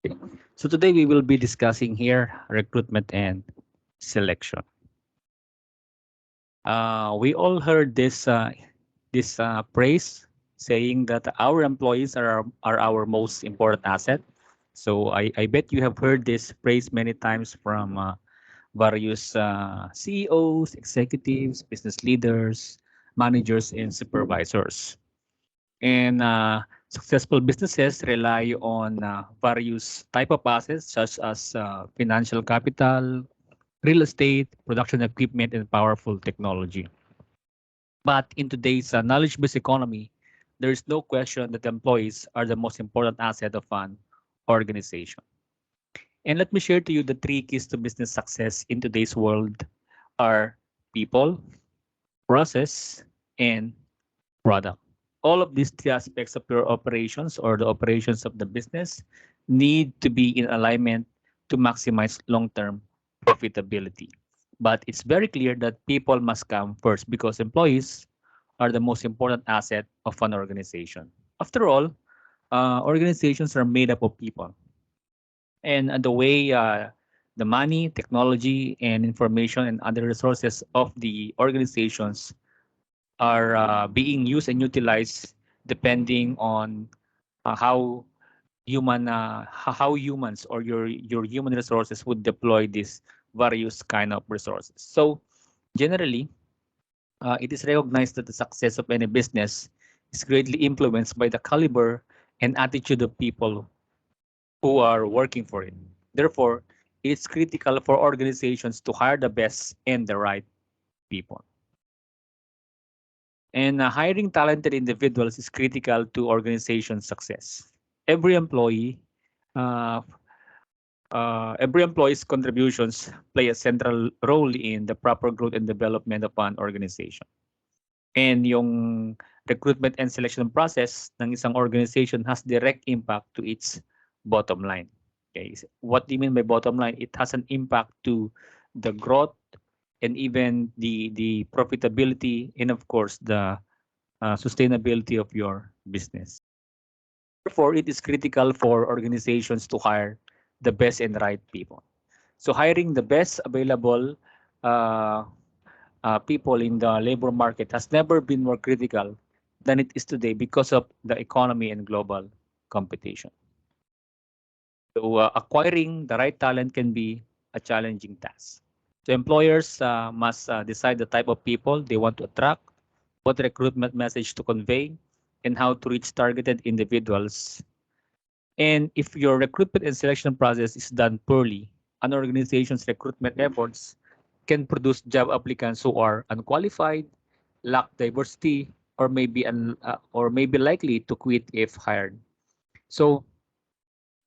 Okay. So today we will be discussing here recruitment and selection. We all heard this praise saying that our employees are our most important asset. So I bet you have heard this praise many times from various CEOs, executives, business leaders, managers, and supervisors. And successful businesses rely on various type of assets such as financial capital, real estate, production equipment, and powerful technology. But in today's knowledge-based economy, there is no question that employees are the most important asset of an organization. And let me share to you the three keys to business success in today's world are people, process, and product. All of these three aspects of your operations or the operations of the business need to be in alignment to maximize long-term profitability. But it's very clear that people must come first because employees are the most important asset of an organization. After all, organizations are made up of people. And the way the money, technology, and information and other resources of the organizations are being used and utilized depending on how humans or your human resources would deploy these various kind of resources. So generally, it is recognized that the success of any business is greatly influenced by the caliber and attitude of people who are working for it. Therefore, it's critical for organizations to hire the best and the right people. And hiring talented individuals is critical to organization success. Every employee, uh, every employee's contributions play a central role in the proper growth and development of an organization. And yung recruitment and selection process ng isang organization has direct impact to its bottom line. Okay, what do you mean by bottom line? It has an impact to the growth and even the profitability and of course the sustainability of your business. Therefore, it is critical for organizations to hire the best and right people. So hiring the best available uh, people in the labor market has never been more critical than it is today because of the economy and global competition. So acquiring the right talent can be a challenging task. So employers must decide the type of people they want to attract, what recruitment message to convey, and how to reach targeted individuals. And if your recruitment and selection process is done poorly, an organization's recruitment efforts can produce job applicants who are unqualified, lack diversity, or may be likely to quit if hired. So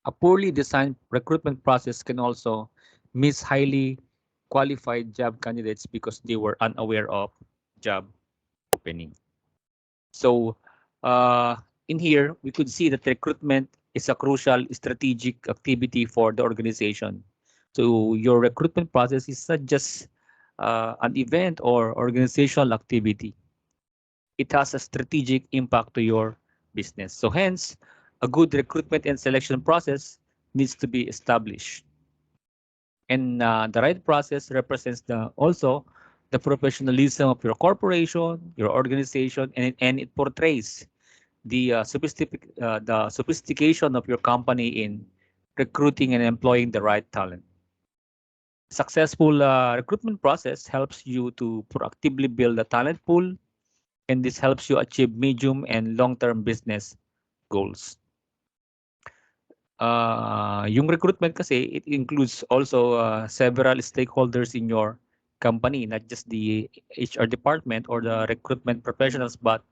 a poorly designed recruitment process can also miss highly qualified job candidates because they were unaware of job opening. So uh, in here, we could see that recruitment is a crucial strategic activity for the organization. So your recruitment process is not just an event or organizational activity. It has a strategic impact to your business. So hence, a good recruitment and selection process needs to be established. And the right process represents the professionalism of your corporation, your organization, and it portrays the sophistication of your company in recruiting and employing the right talent. Successful recruitment process helps you to proactively build a talent pool, and this helps you achieve medium and long-term business goals. Yung recruitment kasi, it includes also several stakeholders in your company, not just the HR department or the recruitment professionals, but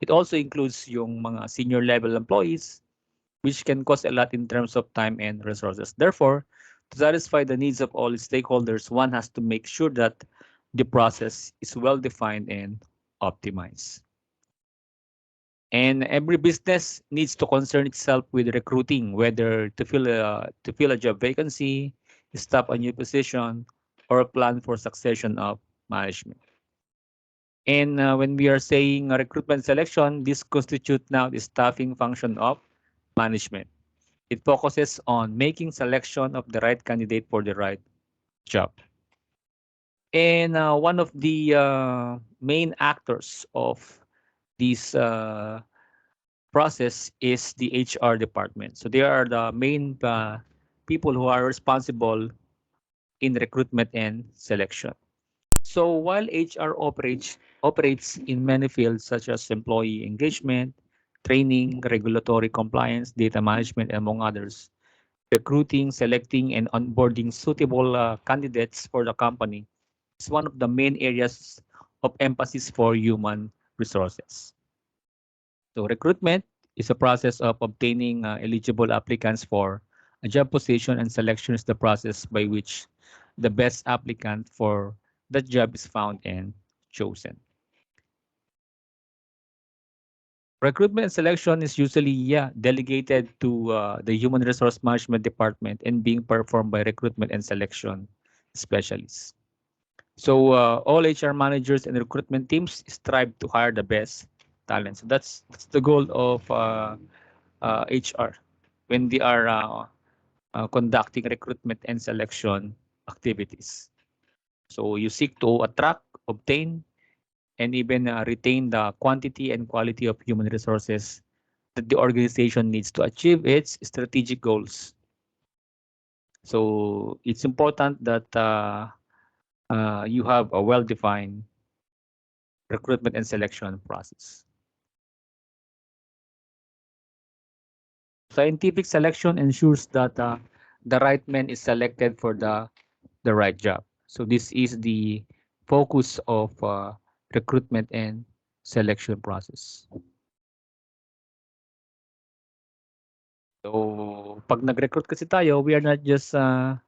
it also includes yung mga senior level employees, which can cost a lot in terms of time and resources. Therefore, to satisfy the needs of all stakeholders, one has to make sure that the process is well defined and optimized. And every business needs to concern itself with recruiting, whether to fill a job vacancy, staff a new position, or plan for succession of management. And when we are saying recruitment selection, this constitutes now the staffing function of management. It focuses on making selection of the right candidate for the right job. And one of the main actors of this process is the HR department. So they are the main people who are responsible in recruitment and selection. So while HR operates in many fields such as employee engagement, training, regulatory compliance, data management, among others, recruiting, selecting, and onboarding suitable candidates for the company is one of the main areas of emphasis for human resources. So recruitment is a process of obtaining eligible applicants for a job position, and selection is the process by which the best applicant for that job is found and chosen. Recruitment and selection is usually delegated to the human resource management department and being performed by recruitment and selection specialists. So all HR managers and recruitment teams strive to hire the best talent. So that's the goal of HR when they are conducting recruitment and selection activities. So you seek to attract, obtain, and even retain the quantity and quality of human resources that the organization needs to achieve its strategic goals. So it's important that you have a well-defined recruitment and selection process. Scientific selection ensures that the right man is selected for the right job. So this is the focus of recruitment and selection process. So pag nag-recruit kasi tayo, we are not just there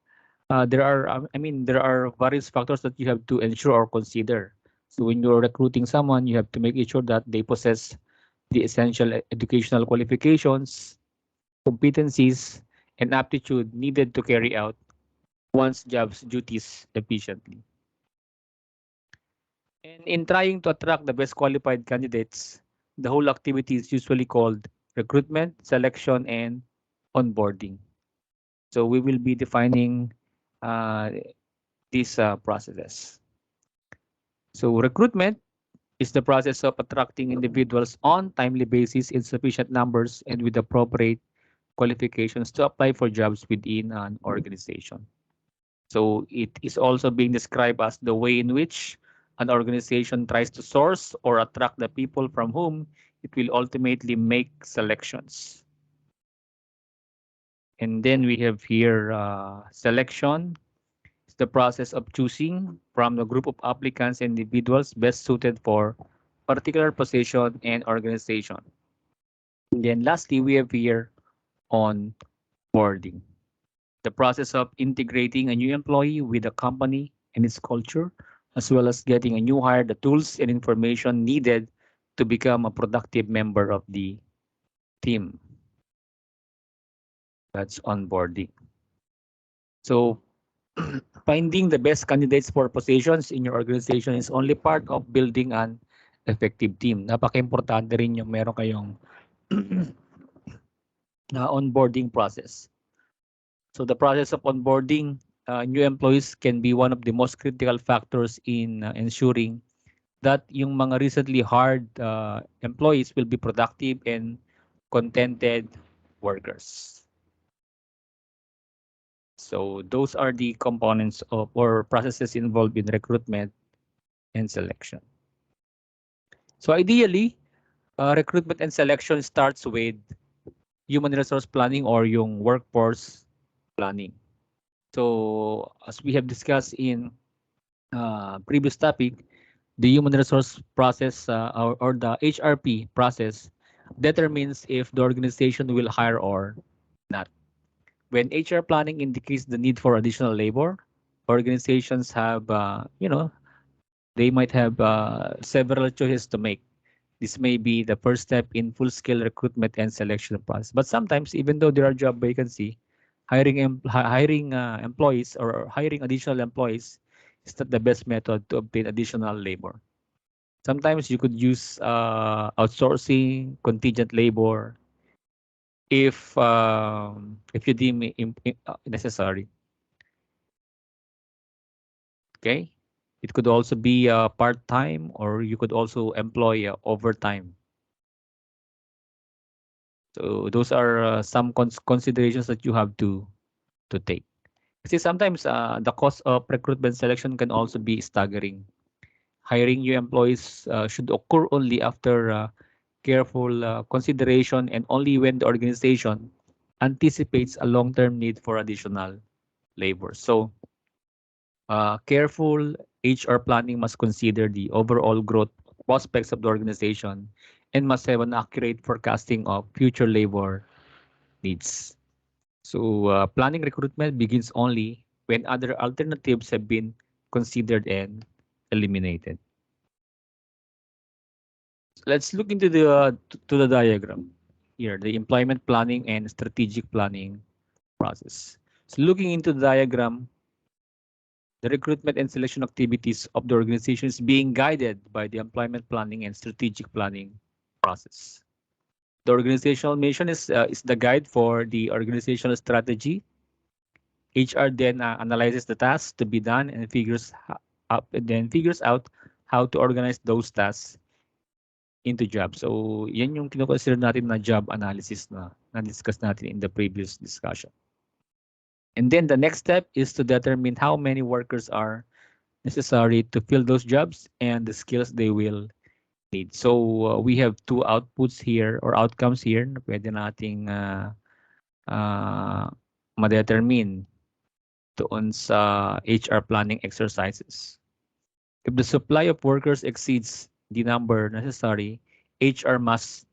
are there are various factors that you have to ensure or consider. So when you're recruiting someone, you have to make sure that they possess the essential educational qualifications, competencies, and aptitude needed to carry out one's job's duties efficiently. And in trying to attract the best qualified candidates, the whole activity is usually called recruitment, selection, and onboarding. So we will be defining uh, these processes. So recruitment is the process of attracting individuals on timely basis in sufficient numbers and with appropriate qualifications to apply for jobs within an organization. So it is also being described as the way in which an organization tries to source or attract the people from whom it will ultimately make selections. And then we have here selection. It's the process of choosing from the group of applicants and individuals best suited for particular position and organization. And then lastly, we have here onboarding. The process of integrating a new employee with the company and its culture, as well as getting a new hire the tools and information needed to become a productive member of the team. That's onboarding. So finding the best candidates for positions in your organization is only part of building an effective team. Napaka-importante rin yung meron kayong onboarding process. So the process of onboarding new employees can be one of the most critical factors in ensuring that yung mga recently hired employees will be productive and contented workers. So those are the components of or processes involved in recruitment and selection. So ideally, recruitment and selection starts with human resource planning or yung workforce planning. So as we have discussed in previous topic, the human resource process or the HRP process determines if the organization will hire or not. When HR planning indicates the need for additional labor, organizations have, they might have several choices to make. This may be the first step in full-scale recruitment and selection process. But sometimes, even though there are job vacancy, hiring employees or hiring additional employees is not the best method to obtain additional labor. Sometimes you could use outsourcing, contingent labor, if you deem it necessary. Okay, it could also be part-time, or you could also employ overtime. So those are some considerations that you have to take. See, sometimes the cost of recruitment selection can also be staggering. Hiring new employees should occur only after careful consideration and only when the organization anticipates a long-term need for additional labor. So, careful HR planning must consider the overall growth prospects of the organization and must have an accurate forecasting of future labor needs. So, planning recruitment begins only when other alternatives have been considered and eliminated. So let's look into to the diagram here, the employment planning and strategic planning process. So looking into the diagram, the recruitment and selection activities of the organization is being guided by the employment planning and strategic planning process. The organizational mission is the guide for the organizational strategy. HR then analyzes the tasks to be done and figures out how to organize those tasks into jobs. So, yan yung kino-consider natin na job analysis na na-discuss natin in the previous discussion. And then the next step is to determine how many workers are necessary to fill those jobs and the skills they will need. So, we have two outputs here or outcomes here na pwede nating ma-determine doon sa HR planning exercises. If the supply of workers exceeds the number necessary, HR must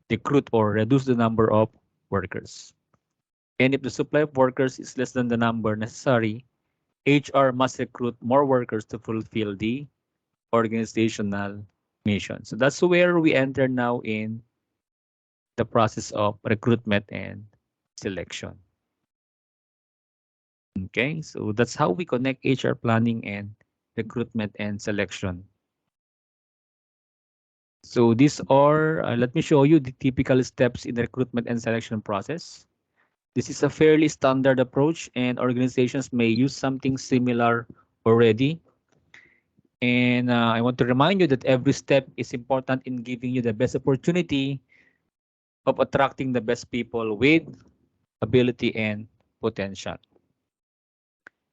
recruit or reduce the number of workers. And if the supply of workers is less than the number necessary, HR must recruit more workers to fulfill the organizational mission. So that's where we enter now in the process of recruitment and selection. Okay, so that's how we connect HR planning and recruitment and selection. So these are, let me show you the typical steps in the recruitment and selection process. This is a fairly standard approach and organizations may use something similar already. And I want to remind you that every step is important in giving you the best opportunity of attracting the best people with ability and potential.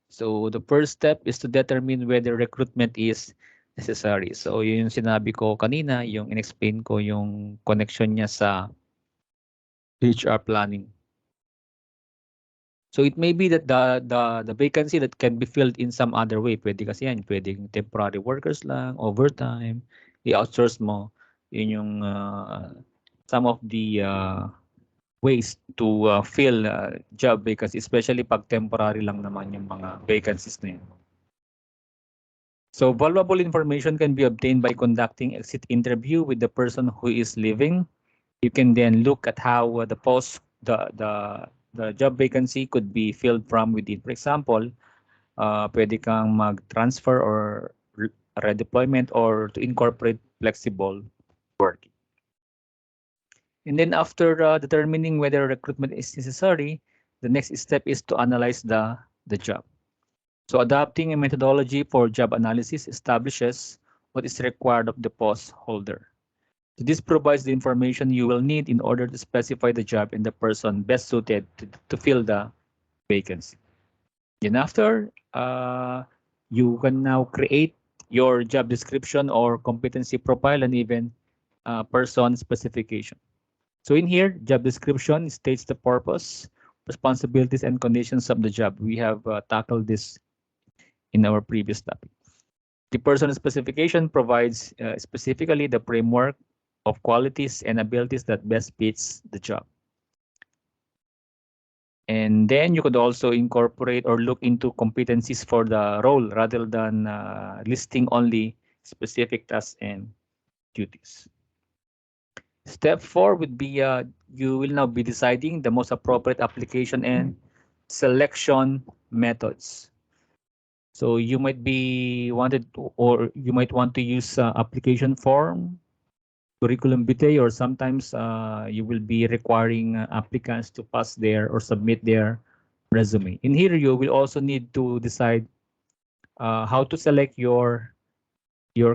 So the first step is to determine whether recruitment is necessary. So yun yung sinabi ko kanina, yung in-explain ko yung connection niya sa HR planning. So it may be that the vacancy that can be filled in some other way. Pwede kasi yan, pwedeng temporary workers lang, overtime, i-outsource mo. Yun yung some of the ways to fill job vacancies, especially pag temporary lang naman yung mga vacancies na yun. So valuable information can be obtained by conducting exit interview with the person who is leaving. You can then look at how the job vacancy could be filled from within. For example, pwede kang mag-transfer or redeployment or to incorporate flexible work. And then after determining whether recruitment is necessary, the next step is to analyze the job. So adopting a methodology for job analysis establishes what is required of the post holder. So this provides the information you will need in order to specify the job and the person best suited to fill the vacancy. Then after, you can now create your job description or competency profile and even person specification. So in here, job description states the purpose, responsibilities, and conditions of the job. We have tackled this in our previous topic. The person specification provides specifically the framework of qualities and abilities that best fits the job. And then you could also incorporate or look into competencies for the role rather than listing only specific tasks and duties. Step 4 would be you will now be deciding the most appropriate application and selection methods. So you might be wanted to, or you might want to use application form, curriculum vitae, or sometimes you will be requiring applicants to pass their or submit their resume. In here, you will also need to decide how to select your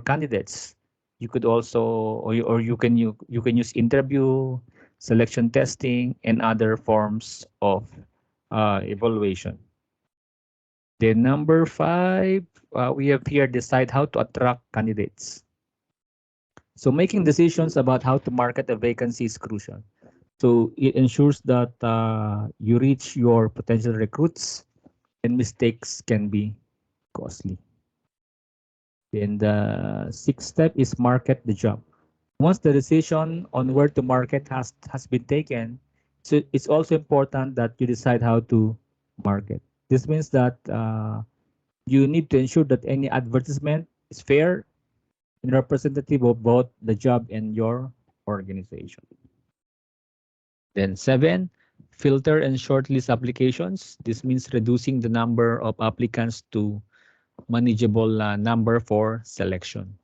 candidates. You could also, or you can use interview, selection testing, and other forms of evaluation. Then number 5, we have here decide how to attract candidates. So making decisions about how to market a vacancy is crucial. So it ensures that you reach your potential recruits, and mistakes can be costly. Then the sixth step is market the job. Once the decision on where to market has been taken, so it's also important that you decide how to market. This means that you need to ensure that any advertisement is fair and representative of both the job and your organization. Then 7, filter and shortlist applications. This means reducing the number of applicants to manageable number for selection.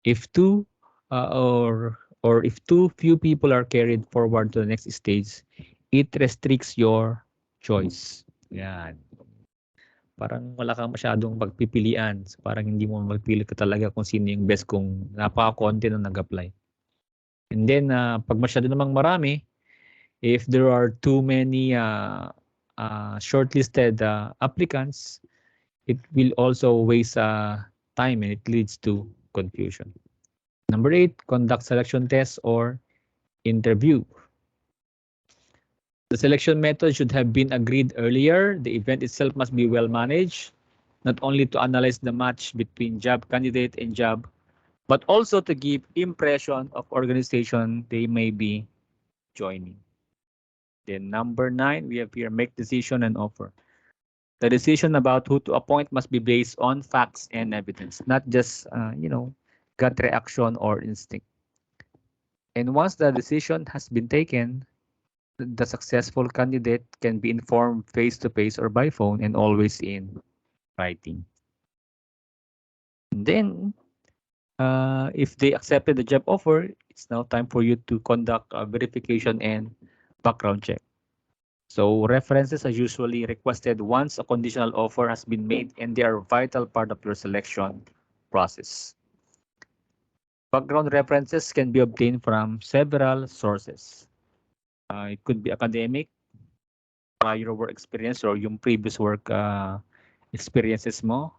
If two or if too few people are carried forward to the next stage, it restricts your choice. Yan. Parang wala kang masyadong pagpipilian. So parang hindi mo magpili ka talaga kung sino yung best kung napaka-konti na nag-apply. And then, pag masyado namang marami, if there are too many shortlisted applicants, it will also waste time and it leads to confusion. Number 8, conduct selection tests or interview. The selection method should have been agreed earlier. The event itself must be well managed, not only to analyze the match between job candidate and job, but also to give impression of organization they may be joining. Then number 9, we have here make decision and offer. The decision about who to appoint must be based on facts and evidence, not just gut reaction or instinct. And once the decision has been taken, the successful candidate can be informed face to face or by phone and always in writing. And then, if they accepted the job offer, it's now time for you to conduct a verification and background check. So references are usually requested once a conditional offer has been made, and they are a vital part of your selection process. Background references can be obtained from several sources. It could be academic, prior work experience, or yung previous work experiences mo,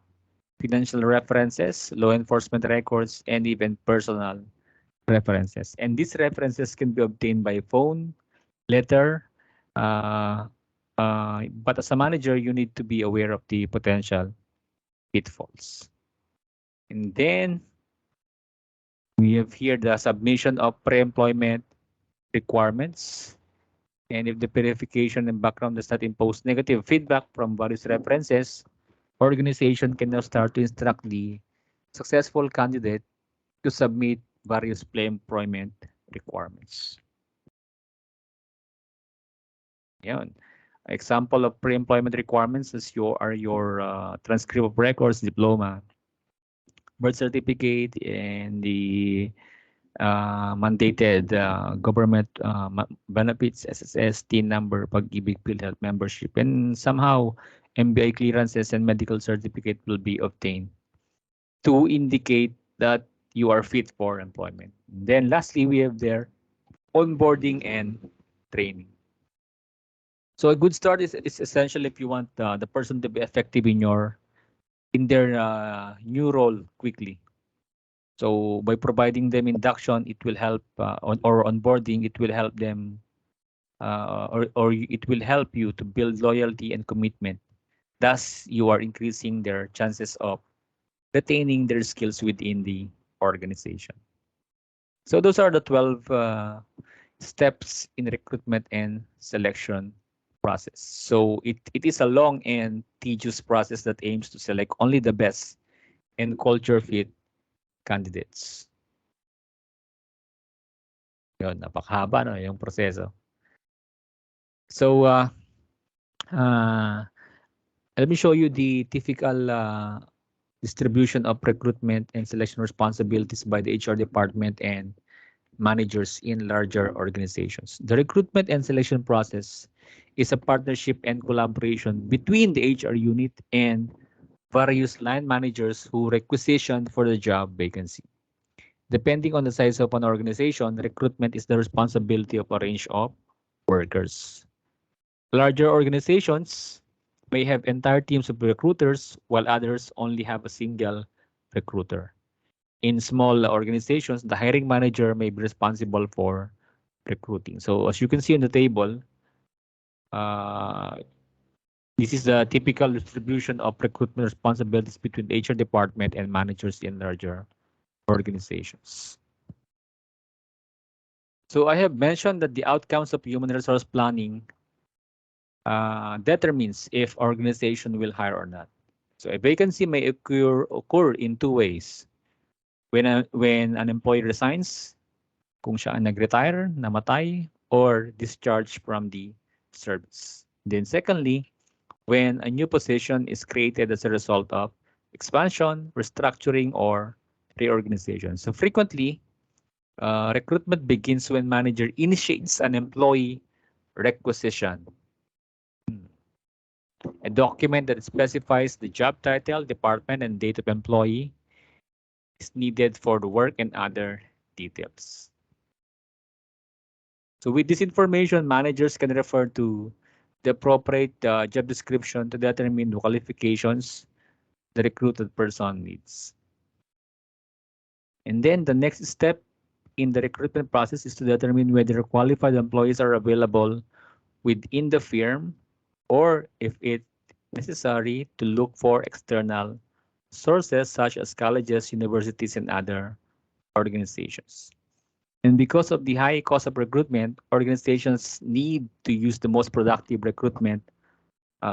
financial references, law enforcement records, and even personal references. And these references can be obtained by phone, letter, but as a manager, you need to be aware of the potential pitfalls. And then we have here the submission of pre-employment requirements. And if the verification and background does not impose negative feedback from various references, organization can now start to instruct the successful candidate to submit various pre-employment requirements. Yan. Example of pre-employment requirements is your transcript of records, diploma, birth certificate, and the mandated government benefits, SSS, TIN number, Pag-ibig, PhilHealth membership, and somehow MBI clearances and medical certificate will be obtained to indicate that you are fit for employment. Then lastly, we have their onboarding and training. So a good start is essential if you want the person to be effective in their new role quickly. So by providing them induction, it will help or onboarding, it will help them or it will help you to build loyalty and commitment. Thus, you are increasing their chances of retaining their skills within the organization. So those are the 12 steps in recruitment and selection process. So it is a long and tedious process that aims to select only the best and culture fit candidates. Yun, napakahaba no, yung proseso. So let me show you the typical distribution of recruitment and selection responsibilities by the HR department and managers in larger organizations. The recruitment and selection process is a partnership and collaboration between the HR unit and various line managers who requisition for the job vacancy. Depending on the size of an organization, recruitment is the responsibility of a range of workers. Larger organizations may have entire teams of recruiters, while others only have a single recruiter. In small organizations, the hiring manager may be responsible for recruiting. So as you can see on the table, uh, this is the typical distribution of recruitment responsibilities between the HR department and managers in larger organizations. So I have mentioned that the outcomes of human resource planning determines if organization will hire or not. So a vacancy may occur in two ways. When an employee resigns, kung siya ang nag-retire, namatay, or discharged from the service. Then secondly, when a new position is created as a result of expansion, restructuring, or reorganization. So frequently, recruitment begins when manager initiates an employee requisition. A document that specifies the job title, department, and date of employee is needed for the work and other details. So with this information, managers can refer to the appropriate job description to determine the qualifications the recruited person needs. And then the next step in the recruitment process is to determine whether qualified employees are available within the firm or if it's necessary to look for external sources such as colleges, universities, and other organizations. And because of the high cost of recruitment, organizations need to use the most productive recruitment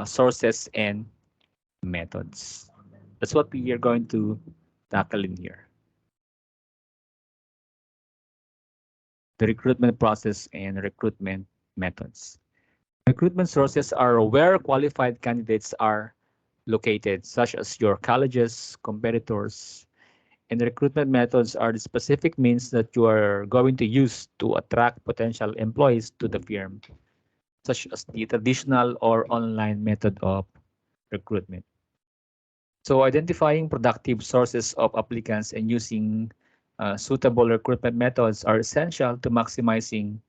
sources and methods. That's what we are going to tackle in here. The recruitment process and recruitment methods. Recruitment sources are where qualified candidates are located, such as your colleges, competitors, and recruitment methods are the specific means that you are going to use to attract potential employees to the firm, such as the traditional or online method of recruitment. So identifying productive sources of applicants and using suitable recruitment methods are essential to maximizing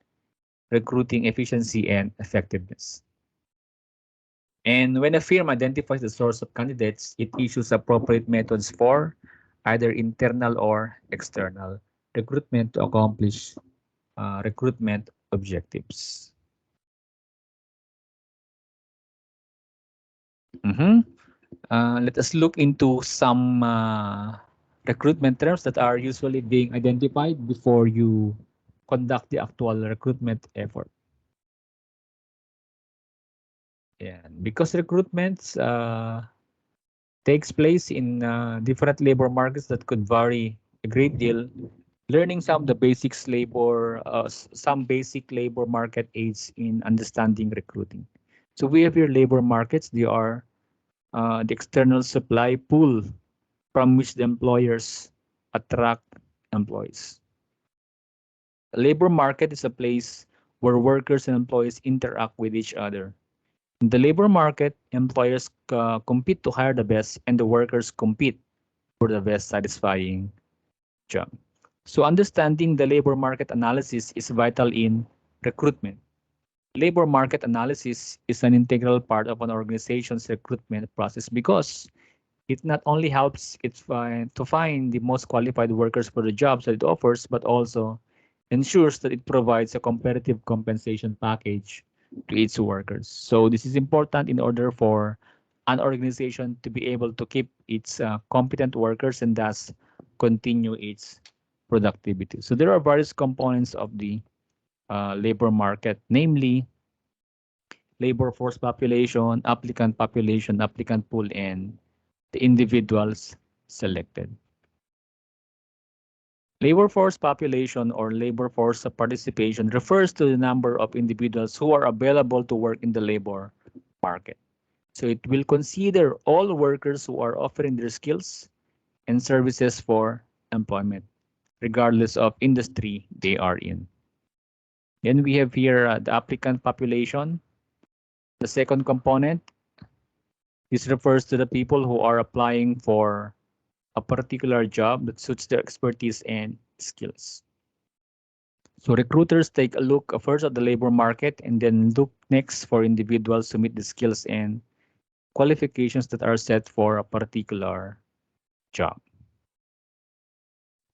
recruiting efficiency and effectiveness. And when a firm identifies the source of candidates, it issues appropriate methods for either internal or external recruitment to accomplish recruitment objectives. Let us look into some recruitment terms that are usually being identified before you conduct the actual recruitment effort. Yeah, because recruitments takes place in different labor markets that could vary a great deal. Learning some basic labor market aids in understanding recruiting. So we have here labor markets. They are the external supply pool from which the employers attract employees. The labor market is a place where workers and employees interact with each other. In the labor market, employers compete to hire the best, and the workers compete for the best satisfying job. So understanding the labor market analysis is vital in recruitment. Labor market analysis is an integral part of an organization's recruitment process because it not only helps to find the most qualified workers for the jobs that it offers, but also ensures that it provides a competitive compensation package to its workers. So this is important in order for an organization to be able to keep its competent workers and thus continue its productivity. So there are various components of the labor market, namely labor force population, applicant pool, and the individuals selected. Labor force population or labor force participation refers to the number of individuals who are available to work in the labor market. So it will consider all workers who are offering their skills and services for employment. regardless of industry they are in. Then we have here the applicant population. The second component, this refers to the people who are applying for a particular job that suits their expertise and skills. So recruiters take a look first at the labor market and then look next for individuals to meet the skills and qualifications that are set for a particular job.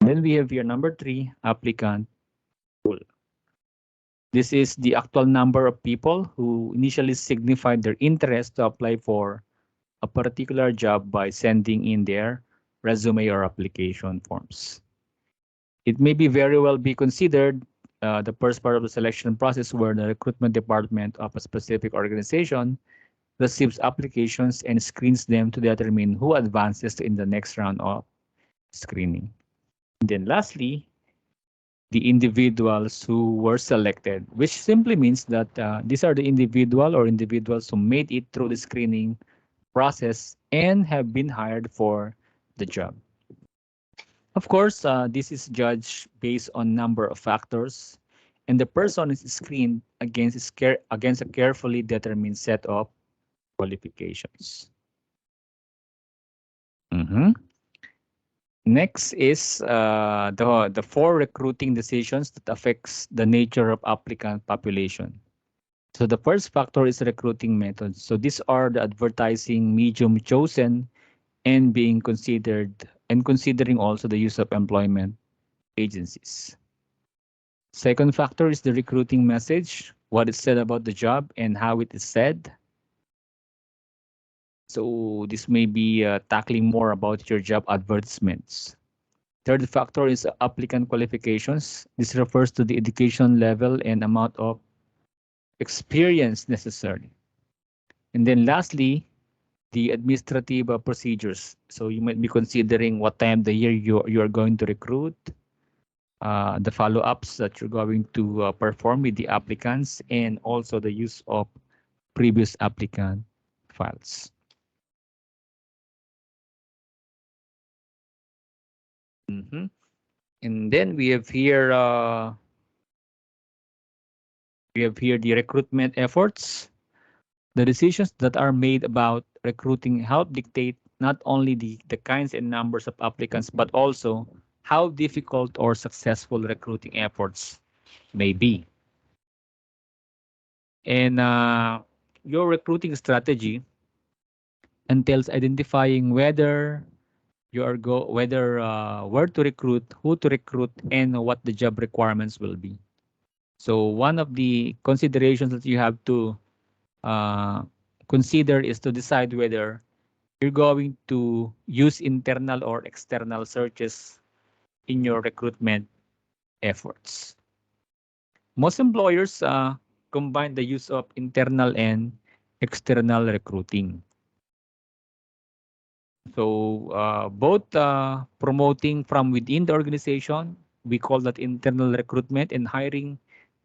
Then we have here number 3, applicant pool. This is the actual number of people who initially signified their interest to apply for a particular job by sending in their resume or application forms. It may be very well be considered the first part of the selection process where the recruitment department of a specific organization receives applications and screens them to determine who advances in the next round of screening. And then lastly, the individuals who were selected, which simply means that these are the individuals who made it through the screening process and have been hired for the job. Of course, this is judged based on number of factors, and the person is screened against a carefully determined set of qualifications. Next is the 4 recruiting decisions that affects the nature of applicant population. So the first factor is recruiting methods. So these are the advertising medium chosen and being considered and considering also the use of employment agencies. Second factor is the recruiting message, what is said about the job and how it is said. So this may be tackling more about your job advertisements. Third factor is applicant qualifications. This refers to the education level and amount of experience necessary. And then lastly, the administrative procedures. So you might be considering what time of the year you are going to recruit, the follow-ups that you're going to perform with the applicants, and also the use of previous applicant files. And then we have here the recruitment efforts. The decisions that are made about recruiting help dictate not only the kinds and numbers of applicants, but also how difficult or successful recruiting efforts may be. And your recruiting strategy entails identifying whether you are where to recruit, who to recruit, and what the job requirements will be. So one of the considerations that you have to consider is to decide whether you're going to use internal or external searches in your recruitment efforts. Most employers combine the use of internal and external recruiting. So both promoting from within the organization, we call that internal recruitment, and hiring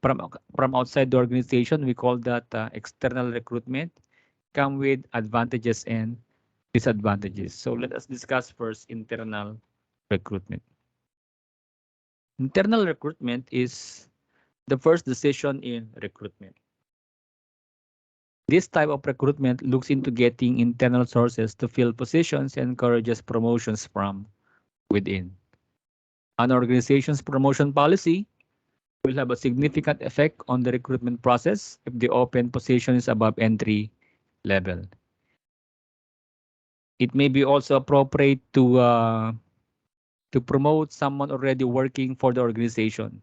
from outside the organization, we call that external recruitment, come with advantages and disadvantages. So let us discuss first internal recruitment. Internal recruitment is the first decision in recruitment. This type of recruitment looks into getting internal sources to fill positions and encourages promotions from within. An organization's promotion policy will have a significant effect on the recruitment process if the open position is above entry level. It may be also appropriate to promote someone already working for the organization.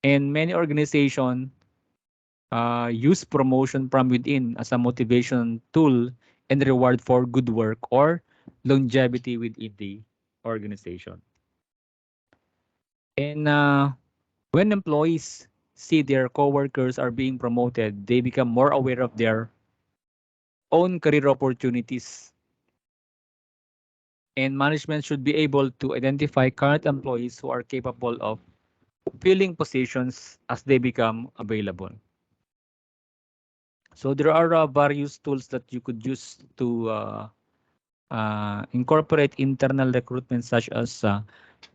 And many organizations use promotion from within as a motivation tool and reward for good work or longevity within the organization. And when employees see their coworkers are being promoted, they become more aware of their own career opportunities. And management should be able to identify current employees who are capable of filling positions as they become available. So there are various tools that you could use to incorporate internal recruitment, such as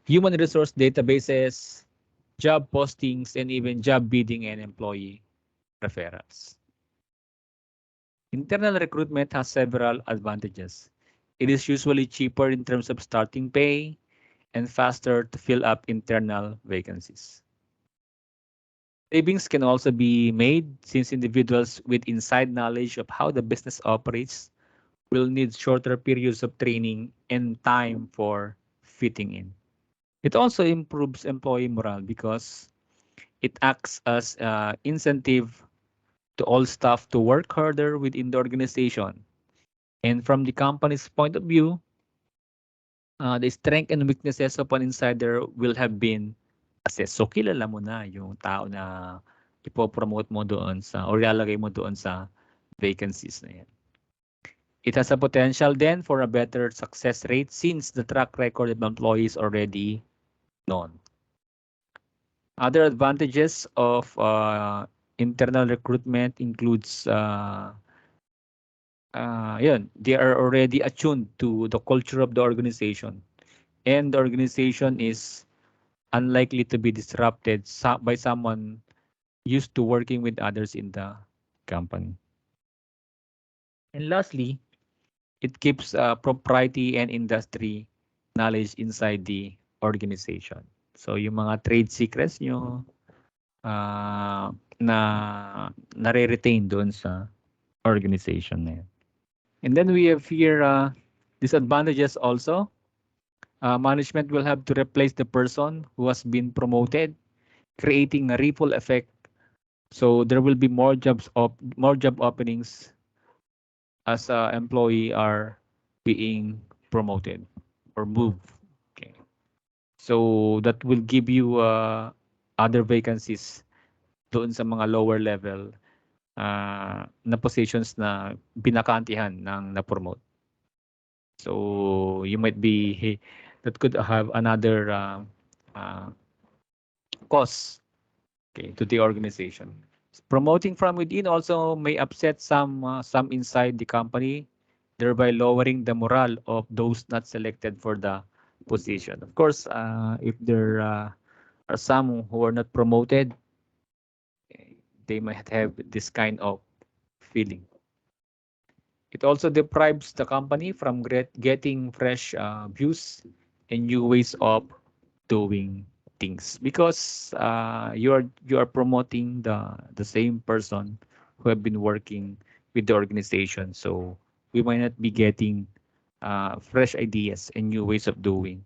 human resource databases, job postings, and even job bidding and employee referrals. Internal recruitment has several advantages. It is usually cheaper in terms of starting pay and faster to fill up internal vacancies. Savings can also be made since individuals with inside knowledge of how the business operates will need shorter periods of training and time for fitting in. It also improves employee morale because it acts as an incentive to all staff to work harder within the organization. And from the company's point of view, the strength and weaknesses of an insider will have been assessed. So kilala mo na yung tao na ipopromote mo doon sa o ilalagay mo doon sa vacancies na yan. It has a potential then for a better success rate since the track record of employees already known. Other advantages of internal recruitment includes they are already attuned to the culture of the organization, and the organization is unlikely to be disrupted by someone used to working with others in the company. And lastly, it keeps propriety and industry knowledge inside the organization. So yung mga trade secrets nyo na nare-retain doon sa organization na yun. And then we have here disadvantages also. Management will have to replace the person who has been promoted, creating a ripple effect. So there will be more job openings as employee are being promoted or moved. Okay. So that will give you other vacancies doon sa mga lower level na positions na binakantihan ng na-promote. So you might be that could have another cost, okay, to the organization. Promoting from within also may upset some inside the company, thereby lowering the morale of those not selected for the position. Of course, if there are some who are not promoted, they might have this kind of feeling. It also deprives the company from getting fresh views and new ways of doing things because you are promoting the same person who have been working with the organization. So we might not be getting fresh ideas and new ways of doing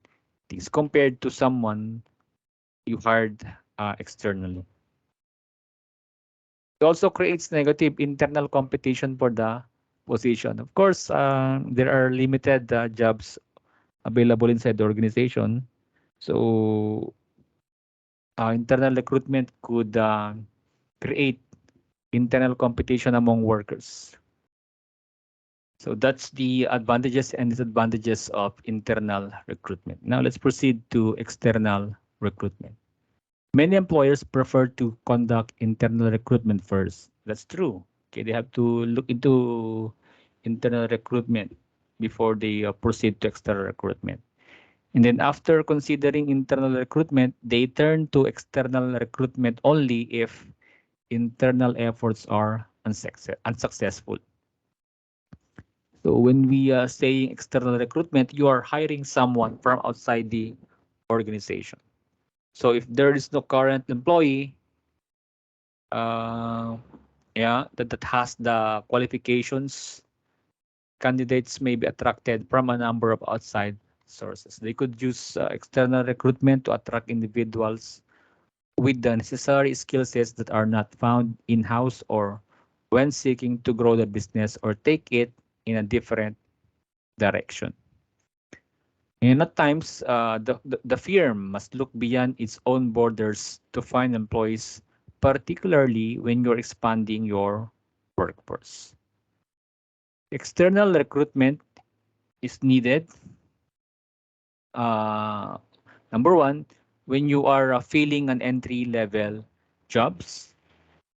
things compared to someone you hired externally. It also creates negative internal competition for the position. Of course, there are limited jobs available inside the organization. So internal recruitment could create internal competition among workers. So that's the advantages and disadvantages of internal recruitment. Now let's proceed to external recruitment. Many employers prefer to conduct internal recruitment first. That's true. Okay, they have to look into internal recruitment before they proceed to external recruitment. And then after considering internal recruitment, they turn to external recruitment only if internal efforts are unsuccessful. So when we are saying external recruitment, you are hiring someone from outside the organization. So if there is no current employee, that has the qualifications, candidates may be attracted from a number of outside sources. They could use external recruitment to attract individuals with the necessary skill sets that are not found in-house or when seeking to grow the business or take it in a different direction. And at times, the firm must look beyond its own borders to find employees, particularly when you're expanding your workforce. External recruitment is needed. Number one, when you are filling an entry-level jobs,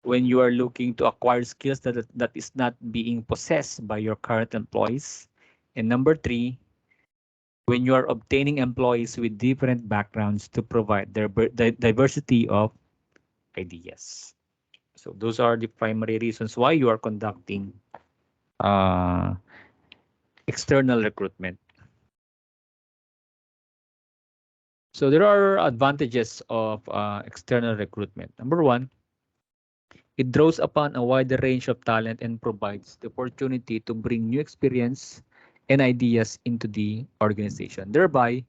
when you are looking to acquire skills that is not being possessed by your current employees. And number three, when you are obtaining employees with different backgrounds to provide the diversity of ideas. So those are the primary reasons why you are conducting uh, external recruitment. So there are advantages of external recruitment. Number one, it draws upon a wider range of talent and provides the opportunity to bring new experience and ideas into the organization. Thereby,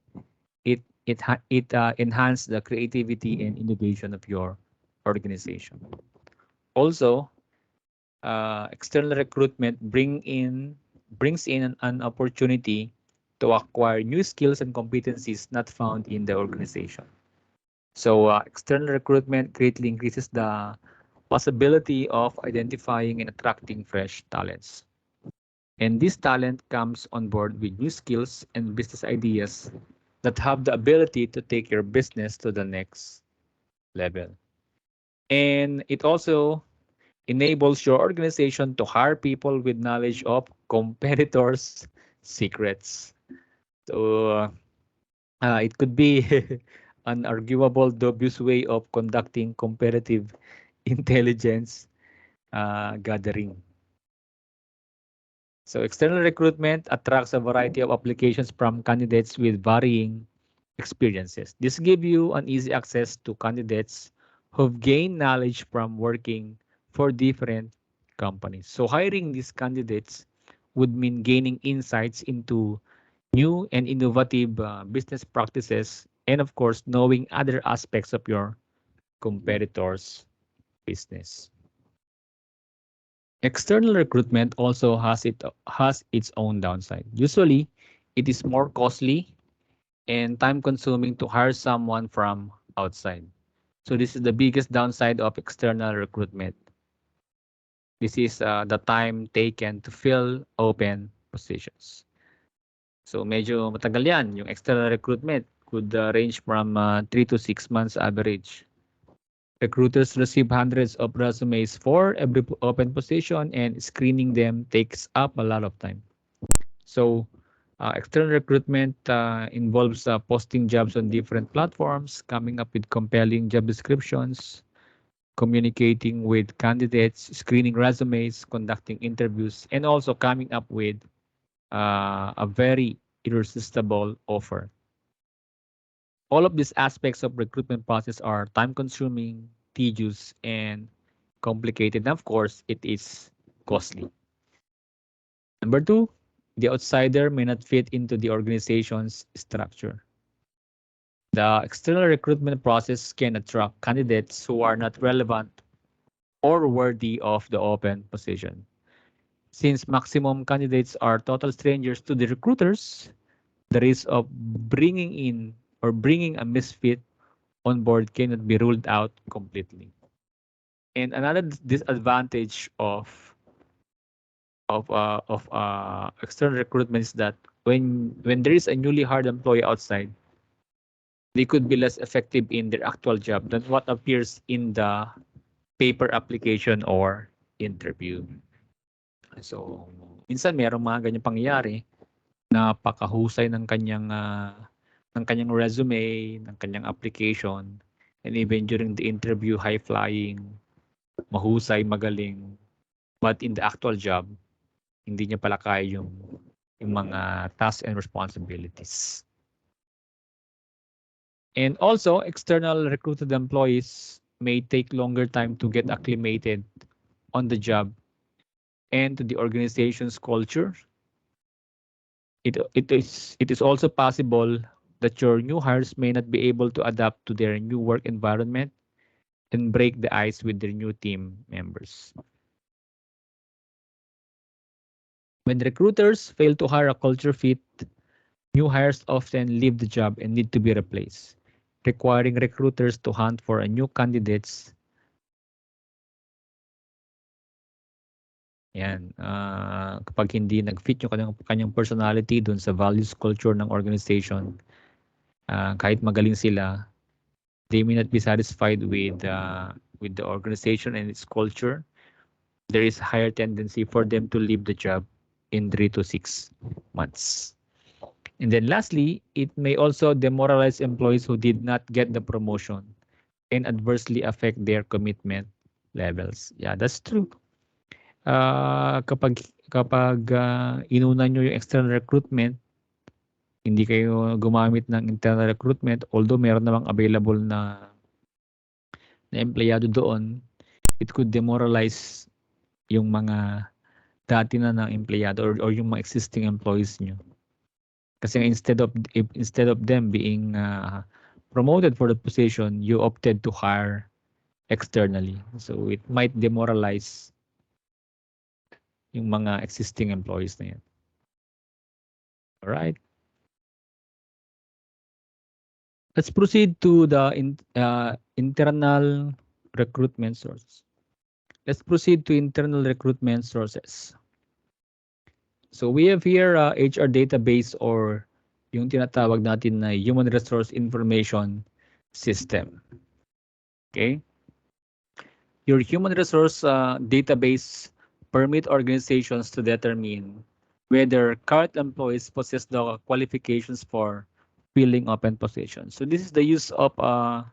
it enhances the creativity and innovation of your organization. Also, external recruitment brings in an opportunity to acquire new skills and competencies not found in the organization. So, external recruitment greatly increases the possibility of identifying and attracting fresh talents. And this talent comes on board with new skills and business ideas that have the ability to take your business to the next level. And it also enables your organization to hire people with knowledge of competitors' secrets. So it could be an arguable, dubious way of conducting competitive intelligence gathering. So external recruitment attracts a variety of applications from candidates with varying experiences. This gives you an easy access to candidates who've gained knowledge from working for different companies. So hiring these candidates would mean gaining insights into new and innovative business practices and of course knowing other aspects of your competitors' business. External recruitment also has its own downside. Usually, it is more costly and time consuming to hire someone from outside. So this is the biggest downside of external recruitment. This is the time taken to fill open positions. So medyo matagal yan. Yung external recruitment could range from 3 to 6 months average. Recruiters receive hundreds of resumes for every open position and screening them takes up a lot of time. So external recruitment involves posting jobs on different platforms, coming up with compelling job descriptions, communicating with candidates, screening resumes, conducting interviews, and also coming up with a very irresistible offer. All of these aspects of recruitment process are time consuming, tedious, and complicated. And of course, it is costly. Number two, the outsider may not fit into the organization's structure. The external recruitment process can attract candidates who are not relevant or worthy of the open position. Since maximum candidates are total strangers to the recruiters, the risk of bringing in or bringing a misfit on board cannot be ruled out completely. And another disadvantage of external recruitment is that when there is a newly hired employee outside, they could be less effective in their actual job than what appears in the paper application or interview. So, minsan merong mga ganyang pangyayari, napakahusay ng kanyang resume, ng kanyang application, and even during the interview, high flying, mahusay, magaling. But in the actual job, hindi niya pala kaya yung mga tasks and responsibilities. And also, external recruited employees may take longer time to get acclimated on the job and to the organization's culture. It is also possible that your new hires may not be able to adapt to their new work environment and break the ice with their new team members. When recruiters fail to hire a culture fit, new hires often leave the job and need to be replaced, requiring recruiters to hunt for a new candidates. Yan, kapag hindi nag-fit yung kanyang personality dun sa values culture ng organization, kahit magaling sila, they may not be satisfied with the organization and its culture. There is higher tendency for them to leave the job in 3 to 6 months. And then lastly, it may also demoralize employees who did not get the promotion and adversely affect their commitment levels. Yeah, that's true. Kapag inuna nyo yung external recruitment, hindi kayo gumamit ng internal recruitment, although meron namang available na empleyado doon, it could demoralize yung mga dati na empleyado or yung mga existing employees nyo. Kasi instead of them being promoted for the position, you opted to hire externally. So it might demoralize yung mga existing employees na yan. All right. Let's proceed to the internal recruitment sources. Let's proceed to internal recruitment sources. So we have here HR database or yung tinatawag natin na Human Resource Information System. Okay? Your human resource database permit organizations to determine whether current employees possess the qualifications for filling open positions. So this is the use of a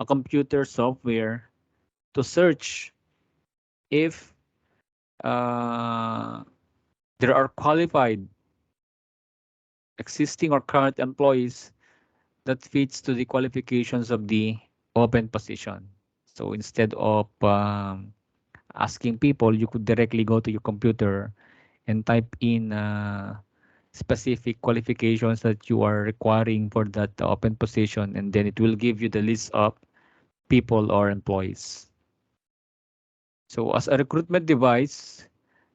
computer software to search if there are qualified existing or current employees that fits to the qualifications of the open position. So instead of asking people, you could directly go to your computer and type in specific qualifications that you are requiring for that open position, and then it will give you the list of people or employees. So as a recruitment device,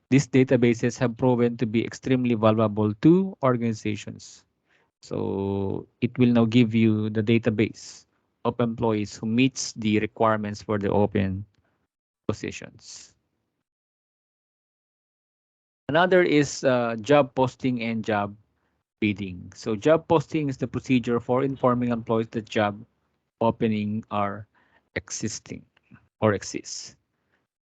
these databases have proven to be extremely valuable to organizations. So it will now give you the database of employees who meets the requirements for the open positions. Another is job posting and job bidding. So job posting is the procedure for informing employees that job opening are existing or exist.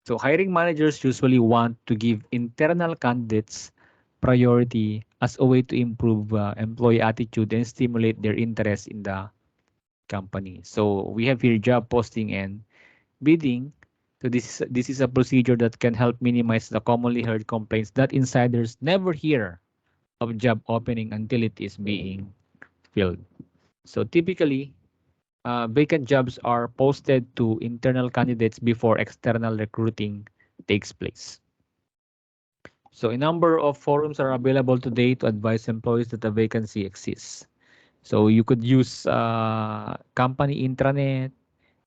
So hiring managers usually want to give internal candidates priority as a way to improve employee attitude and stimulate their interest in the company. So we have here job posting and bidding. So this is a procedure that can help minimize the commonly heard complaints that insiders never hear of job opening until it is being filled. So typically, vacant jobs are posted to internal candidates before external recruiting takes place. So a number of forums are available today to advise employees that a vacancy exists. So you could use company intranet,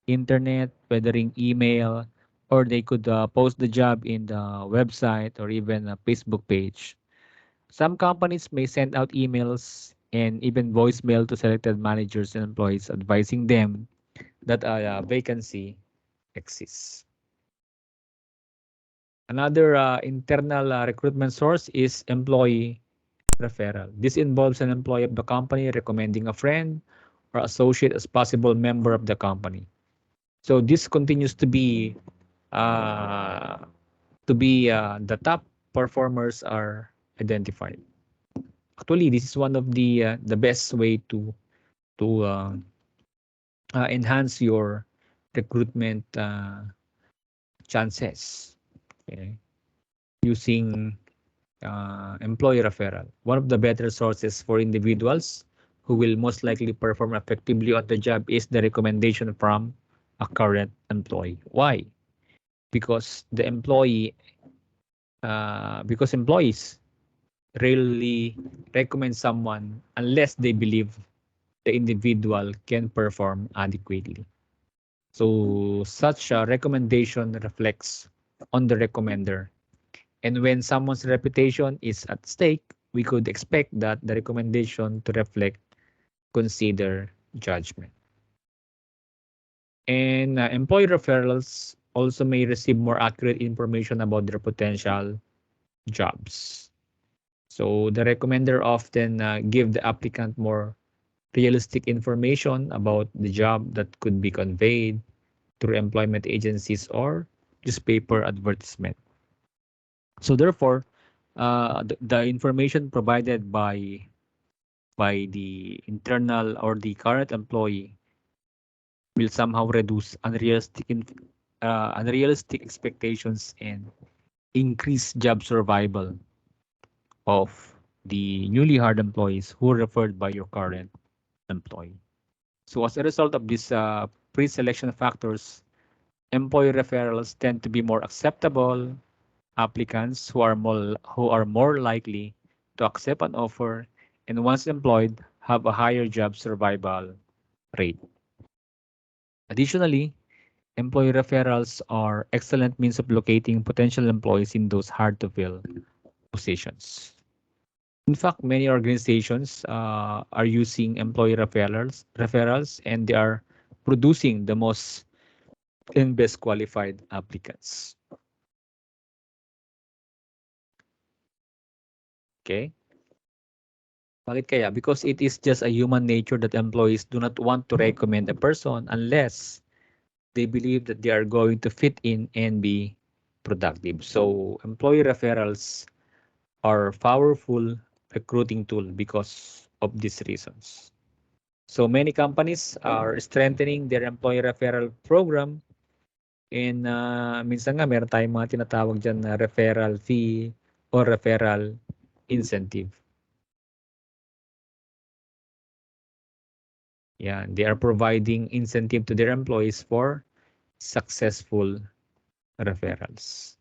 internet, whether in email, or they could post the job in the website or even a Facebook page. Some companies may send out emails and even voicemail to selected managers and employees advising them that a vacancy exists. Another internal recruitment source is employee referral. This involves an employee of the company recommending a friend or associate as possible member of the company. So this continues to be the top performers are identified. Actually, this is one of the best way to enhance your recruitment chances. Okay, using employee referral, one of the better sources for individuals who will most likely perform effectively on the job is the recommendation from a current employee. Why? Because because employees rarely recommend someone unless they believe the individual can perform adequately. So such a recommendation reflects on the recommender. And when someone's reputation is at stake, we could expect that the recommendation to reflect consider judgment. And employee referrals also may receive more accurate information about their potential jobs. So the recommender often give the applicant more realistic information about the job that could be conveyed through employment agencies or newspaper advertisement. So therefore, the information provided by by the internal or the current employee will somehow reduce unrealistic expectations and increase job survival of the newly hired employees who are referred by your current employee. So as a result of these pre-selection factors, employee referrals tend to be more acceptable. Applicants who are more likely to accept an offer and once employed have a higher job survival rate. Additionally, employee referrals are excellent means of locating potential employees in those hard to fill positions. In fact, many organizations are using employee referrals, and they are producing the most and best qualified applicants. Okay? Bakit kaya? Because it is just a human nature that employees do not want to recommend a person unless they believe that they are going to fit in and be productive. So employee referrals are powerful recruiting tool because of these reasons. So many companies are strengthening their employee referral program and minsan nga meron tayong mga tinatawag dyan na referral fee or referral incentive. Yeah, they are providing incentive to their employees for successful referrals.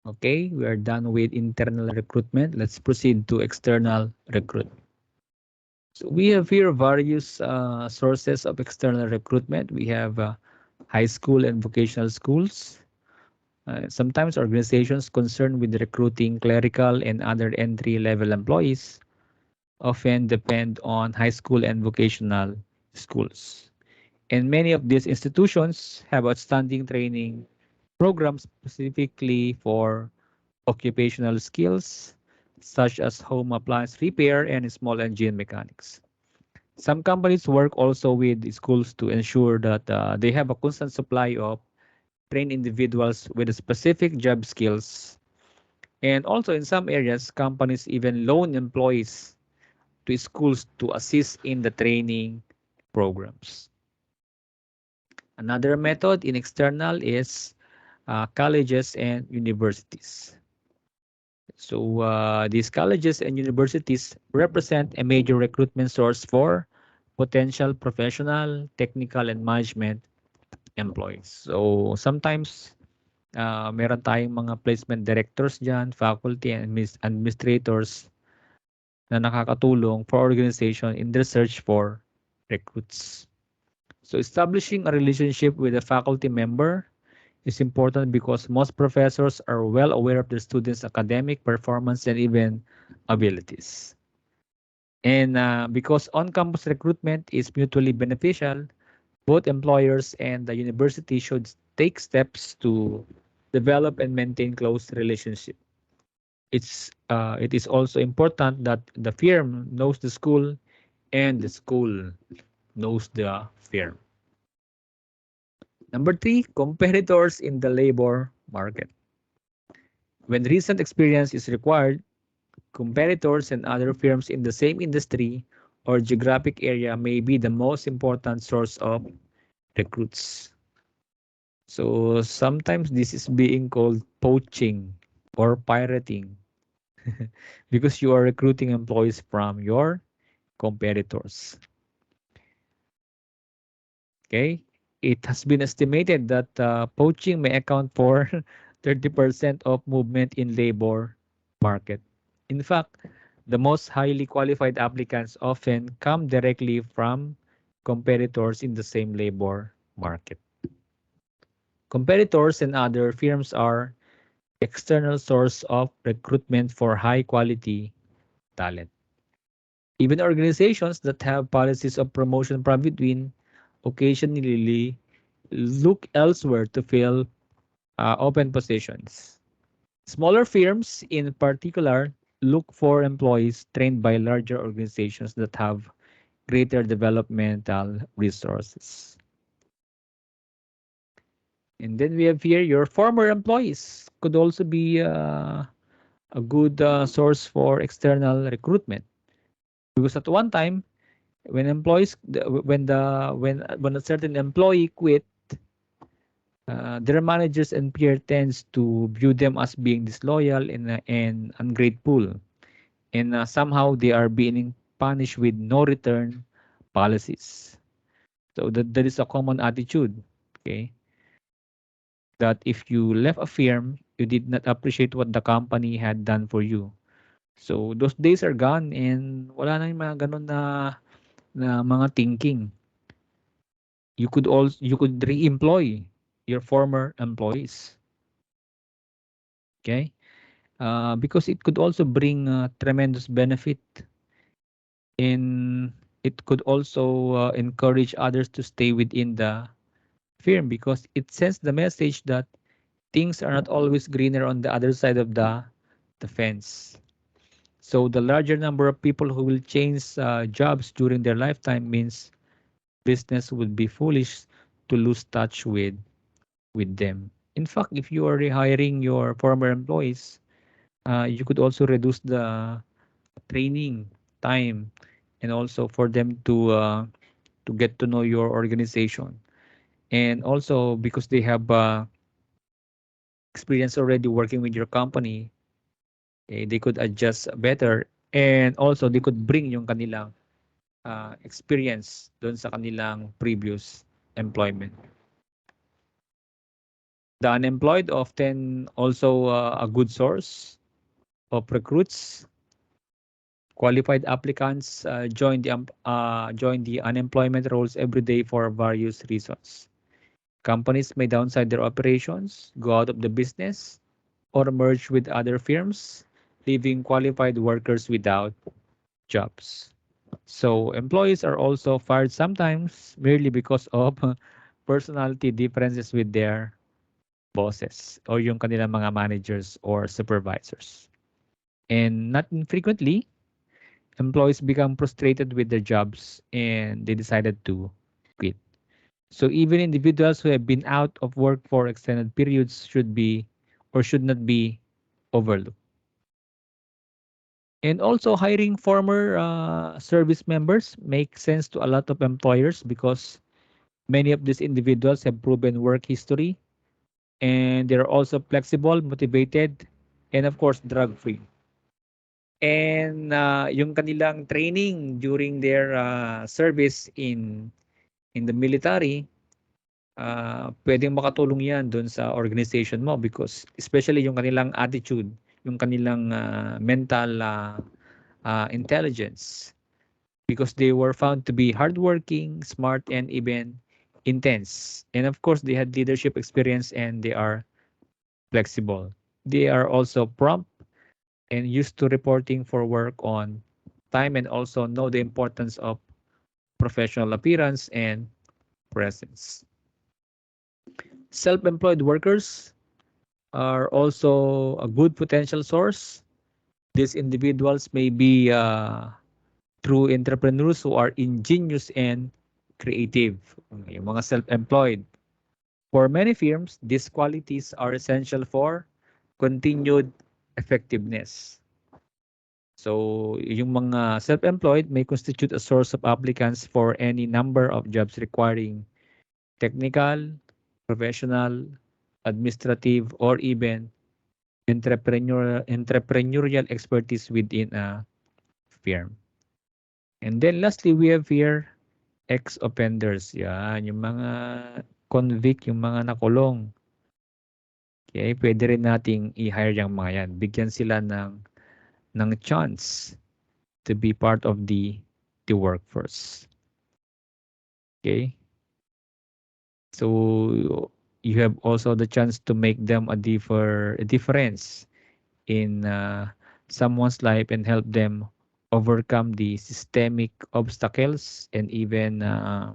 Okay, we are done with internal recruitment. Let's proceed to external recruitment. So we have here various sources of external recruitment. We have high school and vocational schools. Sometimes organizations concerned with recruiting clerical and other entry-level employees often depend on high school and vocational schools. And many of these institutions have outstanding training programs specifically for occupational skills, such as home appliance repair and small engine mechanics. Some companies work also with schools to ensure that they have a constant supply of trained individuals with specific job skills. And also in some areas, companies even loan employees to schools to assist in the training programs. Another method in external is colleges and universities. So these colleges and universities represent a major recruitment source for potential professional, technical, and management employees. So sometimes meron tayong mga placement directors dyan, faculty and administrators na nakakatulong for organization in their search for recruits. So establishing a relationship with a faculty member is important because most professors are well aware of their students' academic performance and even abilities. And because on-campus recruitment is mutually beneficial, both employers and the university should take steps to develop and maintain close relationship. It is also important that the firm knows the school and the school knows the firm. Number three, competitors in the labor market. When recent experience is required, competitors and other firms in the same industry or geographic area may be the most important source of recruits. So sometimes this is being called poaching or pirating because you are recruiting employees from your competitors. Okay, it has been estimated that poaching may account for 30% of movement in labor market. In fact, the most highly qualified applicants often come directly from competitors in the same labor market. Competitors and other firms are external source of recruitment for high quality talent. Even organizations that have policies of promotion from within occasionally look elsewhere to fill open positions. Smaller firms, in particular, look for employees trained by larger organizations that have greater developmental resources. And then we have here your former employees could also be a good source for external recruitment. Because at one time, when employees, when a certain employee quit, their managers and peer tends to view them as being disloyal and ungrateful, and somehow they are being punished with no return policies. So that is a common attitude. Okay, that if you left a firm, you did not appreciate what the company had done for you. So those days are gone and wala na yung mga ganun na mga thinking. You could re-employ your former employees. Okay? Because it could also bring tremendous benefit, and it could also encourage others to stay within the firm because it sends the message that things are not always greener on the other side of the fence. So the larger number of people who will change jobs during their lifetime means business would be foolish to lose touch with them. In fact, if you are rehiring your former employees, you could also reduce the training time and also for them to get to know your organization. And also because they have experience already working with your company, they could adjust better and also they could bring yung kanilang experience doon sa kanilang previous employment. The unemployed often also a good source of recruits. Qualified applicants join the unemployment rolls every day for various reasons. Companies may downsize their operations, go out of the business, or merge with other firms, leaving qualified workers without jobs. So employees are also fired sometimes merely because of personality differences with their bosses or yung kanilang mga managers or supervisors. And not infrequently, employees become frustrated with their jobs and they decided to quit. So even individuals who have been out of work for extended periods should be or should not be overlooked. And also hiring former service members makes sense to a lot of employers because many of these individuals have proven work history and they're also flexible, motivated, and of course drug-free. And yung kanilang training during their service in the military, pwedeng makatulong yan doon sa organization mo because especially yung kanilang attitude, yung kanilang mental intelligence because they were found to be hardworking, smart, and even intense. And of course, they had leadership experience and they are flexible. They are also prompt and used to reporting for work on time and also know the importance of professional appearance and presence. Self-employed workers are also a good potential source. These individuals may be true entrepreneurs who are ingenious and creative. Yung mga self-employed. For many firms, these qualities are essential for continued effectiveness. So, yung mga self-employed may constitute a source of applicants for any number of jobs requiring technical, professional, administrative, or even entrepreneurial expertise within a firm. And then lastly, we have here ex-offenders. Yan, yung mga convict, yung mga nakulong. Okay, pwede rin nating i-hire yung mga yan. Bigyan sila ng chance to be part of the workforce. Okay? So you have also the chance to make them a difference in someone's life and help them overcome the systemic obstacles and even uh,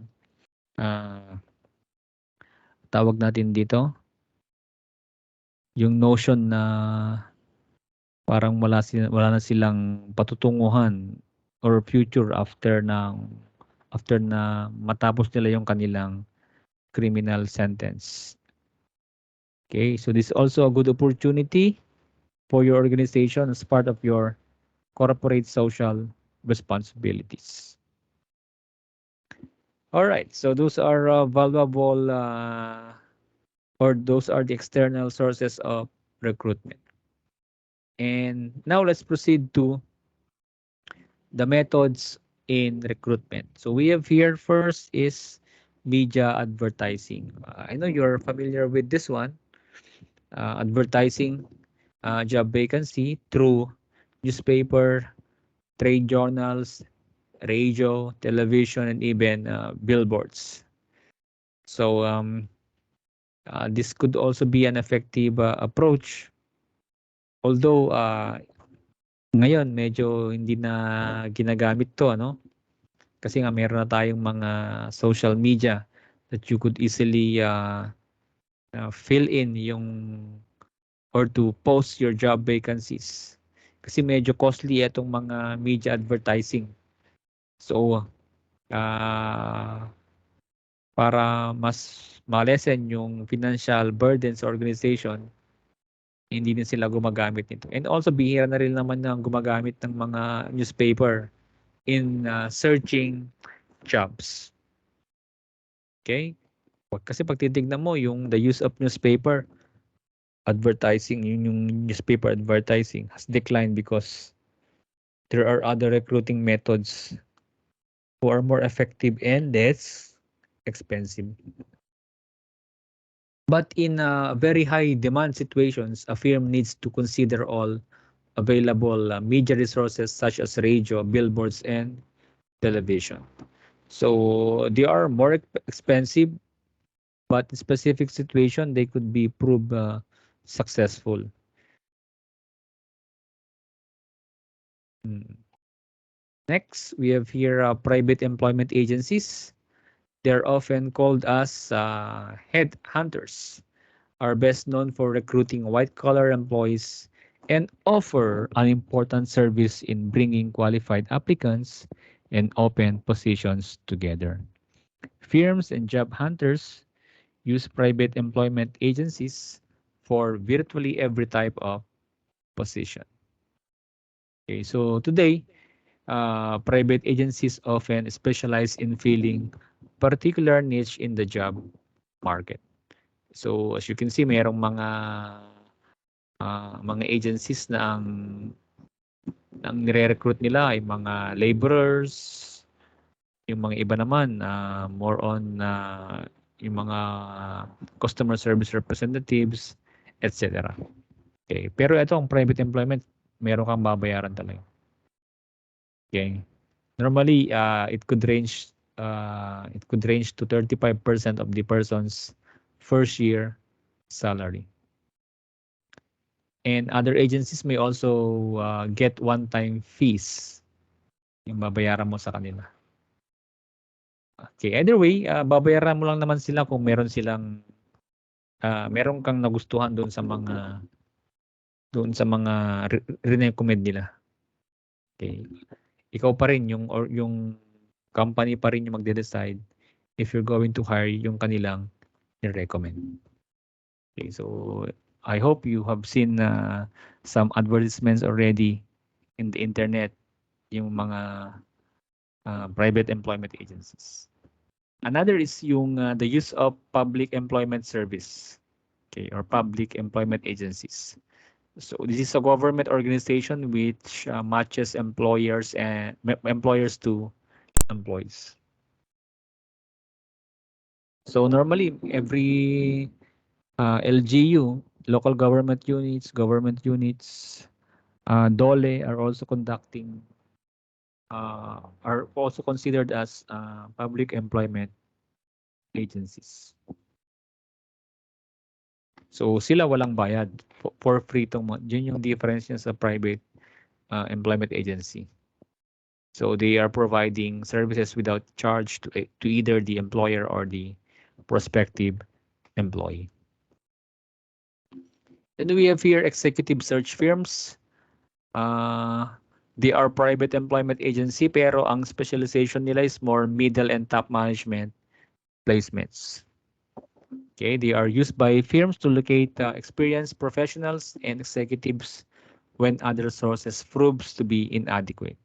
tawag natin dito yung notion na parang wala na silang patutunguhan or future after na matapos nila yung kanilang criminal sentence. Okay, so this is also a good opportunity for your organization as part of your corporate social responsibilities. All right, so those are valuable, or those are the external sources of recruitment. And now let's proceed to the methods in recruitment. So we have here first is media advertising. I know you're familiar with this one. Advertising job vacancy through newspaper, trade journals, radio, television, and even billboards. So this could also be an effective approach. Although ngayon medyo hindi na ginagamit to, ano? Kasi nga meron na tayong mga social media that you could easily fill in yung or to post your job vacancies. Kasi medyo costly itong mga media advertising. So, para mas ma-lessen yung financial burden sa organization, hindi din sila gumagamit nito. And also, bihira na rin naman na gumagamit ng mga newspaper in searching jobs. Okay? Kasi pag titignan mo, yung the use of newspaper advertising, yung newspaper advertising has declined because there are other recruiting methods who are more effective and less expensive. But in very high demand situations, a firm needs to consider all available media resources such as radio, billboards, and television. So they are more expensive, but in specific situation, they could be proved successful. Next, we have here private employment agencies. They're often called as headhunters, are best known for recruiting white-collar employees and offer an important service in bringing qualified applicants and open positions together. Firms and job hunters use private employment agencies for virtually every type of position. Okay, so today, private agencies often specialize in filling particular niche in the job market. So as you can see, mayroong mga agencies na ang nire-recruit nila ay mga laborers, yung mga iba naman more on yung mga customer service representatives, etc. Okay, pero ito ang private employment, meron kang babayaran talaga. Okay. Normally, it could range to 35% of the person's first year salary. And other agencies may also get one-time fees yung babayaran mo sa kanila. Okay, either way, babayaran mo lang naman sila kung meron silang meron kang nagustuhan doon sa mga recommend nila. Okay. Ikaw pa rin yung company pa rin yung magde-decide if you're going to hire yung kanilang ni-recommend. Okay, so I hope you have seen some advertisements already in the internet, yung mga private employment agencies. Another is yung the use of public employment service, okay, or public employment agencies. So this is a government organization which matches employers to employees. So normally every LGU, local government units, DOLE are also considered as public employment agencies. So sila walang bayad, for free tong yun yung difference niya sa private employment agency. So they are providing services without charge to either the employer or the prospective employee. Then we have here executive search firms. They are private employment agency pero ang specialization nila is more middle and top management placements. Okay, they are used by firms to locate experienced professionals and executives when other sources proves to be inadequate.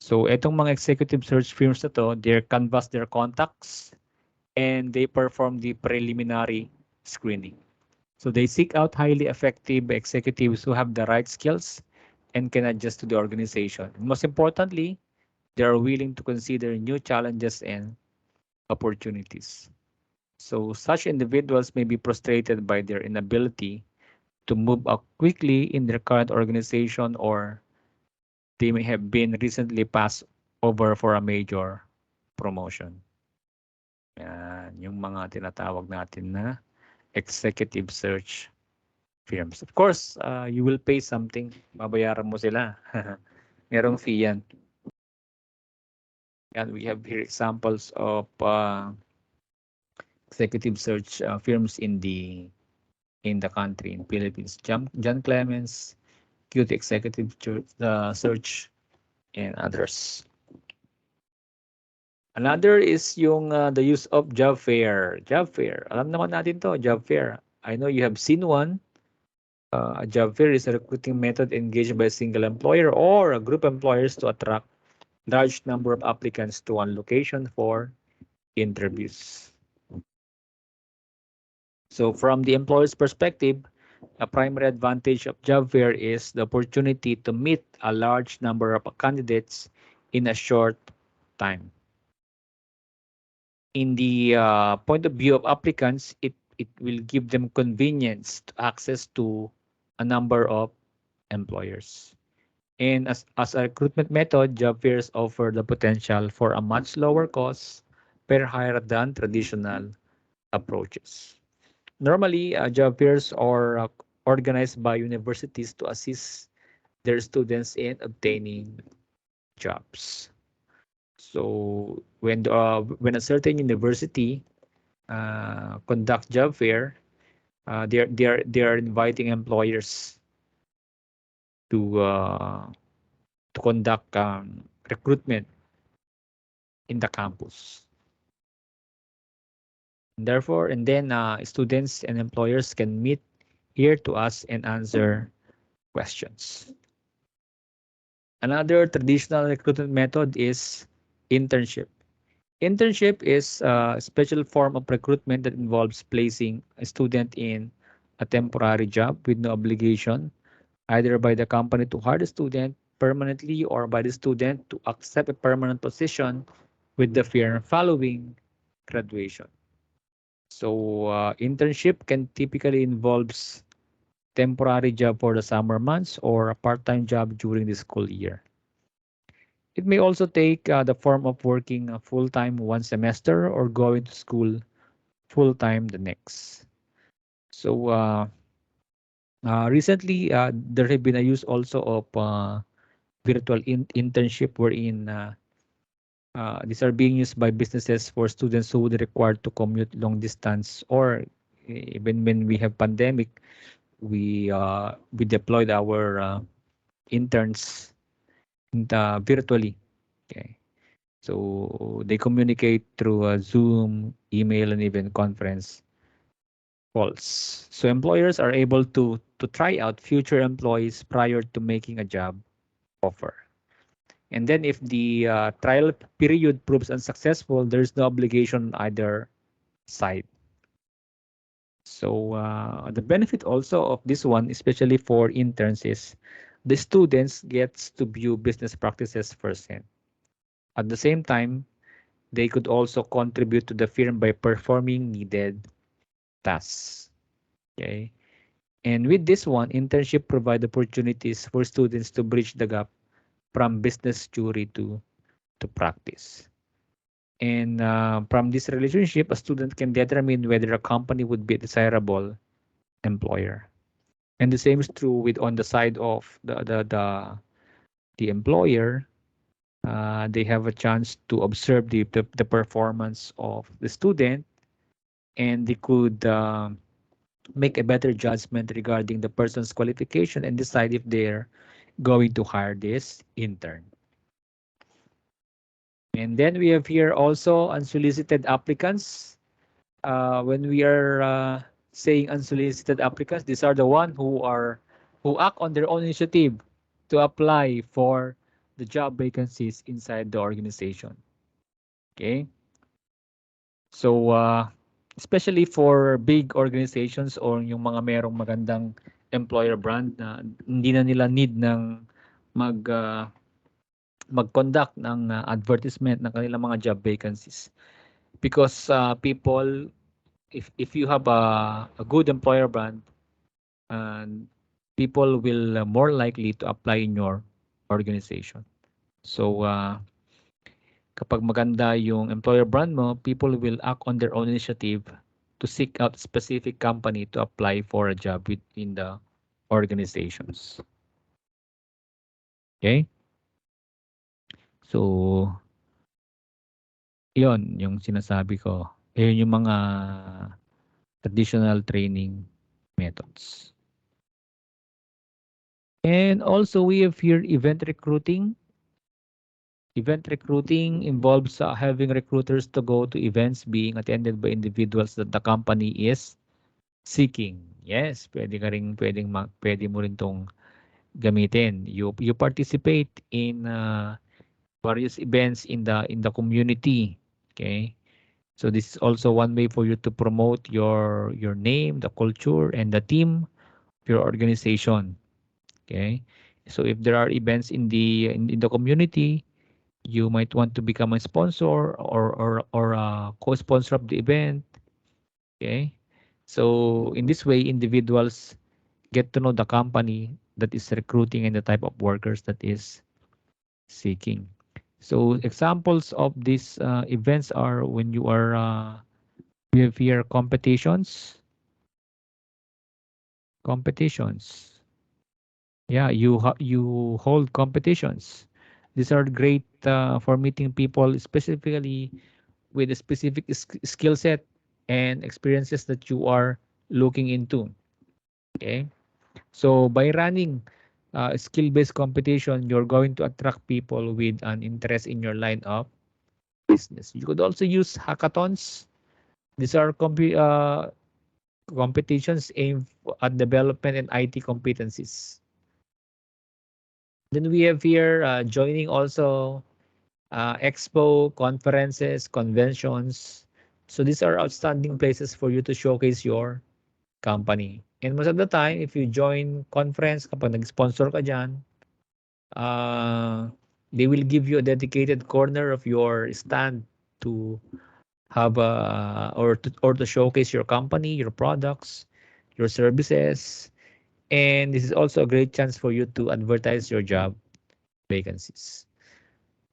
So etong mga executive search firms na to, they canvass their contacts and they perform the preliminary screening. So they seek out highly effective executives who have the right skills and can adjust to the organization. Most importantly, they are willing to consider new challenges and opportunities. So such individuals may be frustrated by their inability to move up quickly in their current organization, or they may have been recently passed over for a major promotion. Yan, yung mga tinatawag natin na executive search firms. Of course, you will pay something. Babayaran mo sila. Merong fee yan. And we have here examples of executive search firms in the country, in Philippines. John Clemens, Qt Executive Search, and others. Another is yung the use of job fair. Job fair. Alam naman natin to, job fair. I know you have seen one. A job fair is a recruiting method engaged by a single employer or a group of employers to attract large number of applicants to one location for interviews. So from the employer's perspective, a primary advantage of job fair is the opportunity to meet a large number of candidates in a short time. In the point of view of applicants, it will give them convenience to access to a number of employers. And as a recruitment method, job fairs offer the potential for a much lower cost per hire than traditional approaches. Normally, job fairs are organized by universities to assist their students in obtaining jobs. So when a certain university conduct job fair, they are inviting employers to conduct recruitment in the campus. Therefore, and then students and employers can meet here to ask and answer questions. Another traditional recruitment method is internship. Internship is a special form of recruitment that involves placing a student in a temporary job with no obligation, either by the company to hire the student permanently or by the student to accept a permanent position with the firm following graduation. So internship can typically involves temporary job for the summer months or a part-time job during the school year. It may also take the form of working full-time one semester or going to school full-time the next. So recently, there have been a use also of virtual internship wherein these are being used by businesses for students who would require to commute long distance, or even when we have pandemic, we deployed our interns virtually. Okay, so they communicate through Zoom, email, and even conference calls. So employers are able to try out future employees prior to making a job offer. And then if the trial period proves unsuccessful, there's no obligation on either side. So the benefit also of this one, especially for interns, is the students gets to view business practices firsthand. At the same time, they could also contribute to the firm by performing needed tasks. Okay. And with this one, internship provide opportunities for students to bridge the gap from business theory to practice. And from this relationship, a student can determine whether a company would be a desirable employer. And the same is true with on the side of the employer. They have a chance to observe the performance of the student, and they could make a better judgment regarding the person's qualification and decide if they're going to hire this intern. And then we have here also unsolicited applicants. When we are saying unsolicited applicants, these are the one who are who act on their own initiative to apply for the job vacancies inside the organization. Okay? So, especially for big organizations or yung mga merong magandang employer brand na hindi na nila need ng mag mag-conduct ng advertisement ng kanilang mga job vacancies. Because people, if you have a good employer brand, and people will more likely to apply in your organization. So, kapag maganda yung employer brand mo, people will act on their own initiative to seek out specific company to apply for a job within the organizations. Okay? So, yon yung sinasabi ko. Yun yung mga traditional training methods. And also, we have here event recruiting. Event recruiting involves having recruiters to go to events being attended by individuals that the company is seeking. Yes, pwede mo rin tong gamitin. You participate in various events in the community. Okay? So this is also one way for you to promote your name, the culture, and the team of your organization. Okay? So if there are events in the community, you might want to become a sponsor or a co-sponsor of the event. Okay? So in this way, individuals get to know the company that is recruiting and the type of workers that is seeking. So examples of these events are when you are we have here competitions. Yeah, you hold competitions. These are great for meeting people, specifically with a specific skill set and experiences that you are looking into. Okay. So by running skill-based competition, you're going to attract people with an interest in your line of business. You could also use hackathons. These are competitions aimed at development and IT competencies. Then we have here joining also expo, conferences, conventions. So these are outstanding places for you to showcase your company. And most of the time, if you join conference, kapag nag-sponsor ka dyan, they will give you a dedicated corner of your stand to have or to showcase your company, your products, your services. And this is also a great chance for you to advertise your job vacancies.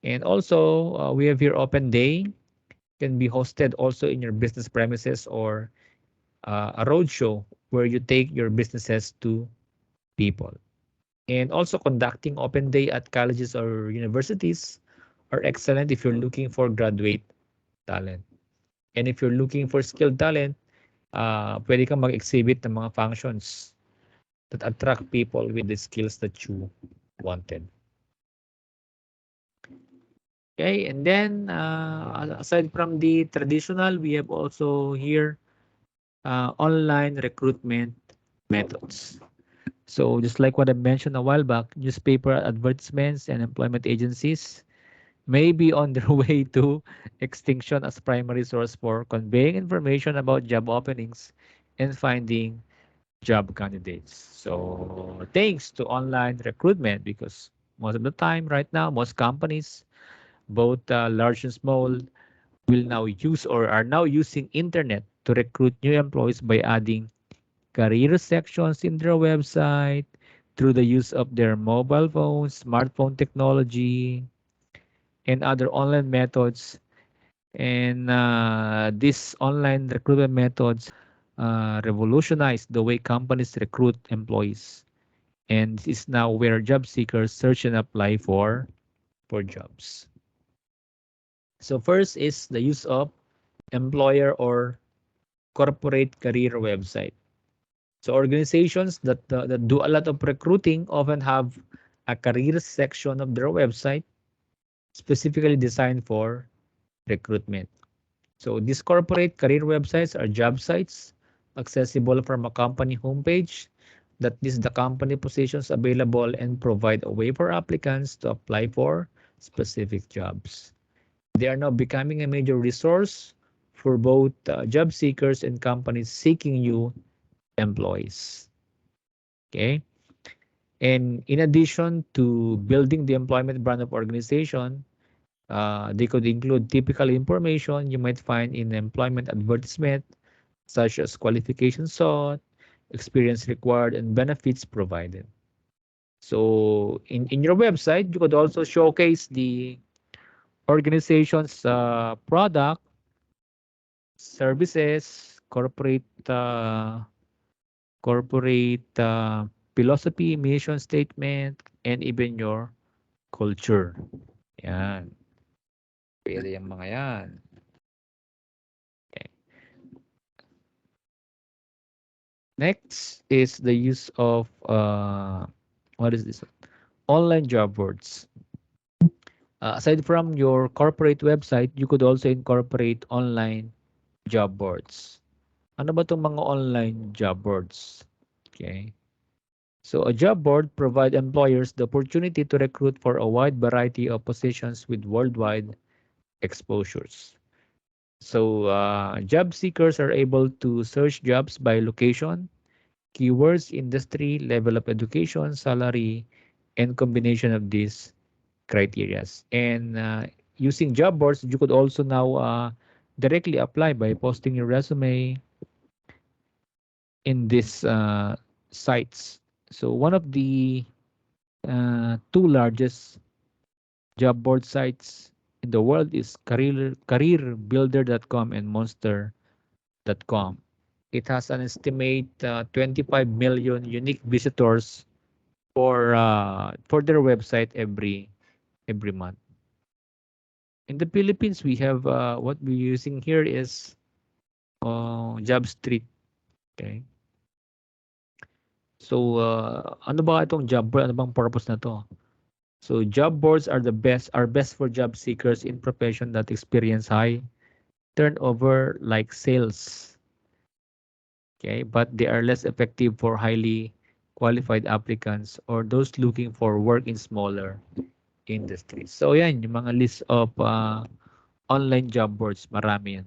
And also, we have here open day can be hosted also in your business premises or a roadshow where you take your businesses to people. And also conducting open day at colleges or universities are excellent if you're looking for graduate talent. And if you're looking for skilled talent, pwede kang mag-exhibit ng mga functions that attract people with the skills that you wanted. Okay, and then aside from the traditional, we have also here online recruitment methods. So just like what I mentioned a while back, newspaper advertisements and employment agencies may be on their way to extinction as primary source for conveying information about job openings and finding job candidates. So thanks to online recruitment, because most of the time right now, most companies, both large and small, will now use or are now using internet to recruit new employees by adding career sections in their website through the use of their mobile phones, smartphone technology, and other online methods. And these online recruitment methods revolutionized the way companies recruit employees. And this is now where job seekers search and apply for jobs. So first is the use of employer or corporate career website. So organizations that do a lot of recruiting often have a career section of their website specifically designed for recruitment. So these corporate career websites are job sites accessible from a company homepage that list the company positions available and provide a way for applicants to apply for specific jobs. They are now becoming a major resource for both job seekers and companies seeking new employees. Okay. And in addition to building the employment brand of organization, they could include typical information you might find in employment advertisement, such as qualifications sought, experience required, and benefits provided. So in your website, you could also showcase the organization's product, services, corporate philosophy, mission statement, and even your culture. Yan. Pwede yung mga yan. Okay. Next is the use of what is this? Online job boards. Aside from your corporate website, you could also incorporate online job boards. Ano ba itong mga online job boards? Okay. So a job board provides employers the opportunity to recruit for a wide variety of positions with worldwide exposures. So job seekers are able to search jobs by location, keywords, industry, level of education, salary, and combination of these criterias. And using job boards, you could also now directly apply by posting your resume in these sites. So one of the two largest job board sites in the world is careerbuilder.com and monster.com. It has an estimate 25 million unique visitors for their website every month. In the Philippines, we have what we're using here is Job Street. Okay. So ano ba itong job board? Ano bang purpose na to? So job boards are best for job seekers in profession that experience high turnover like sales. Okay, but they are less effective for highly qualified applicants or those looking for work in smaller industries. So yan, yung mga list of online job boards, marami yan.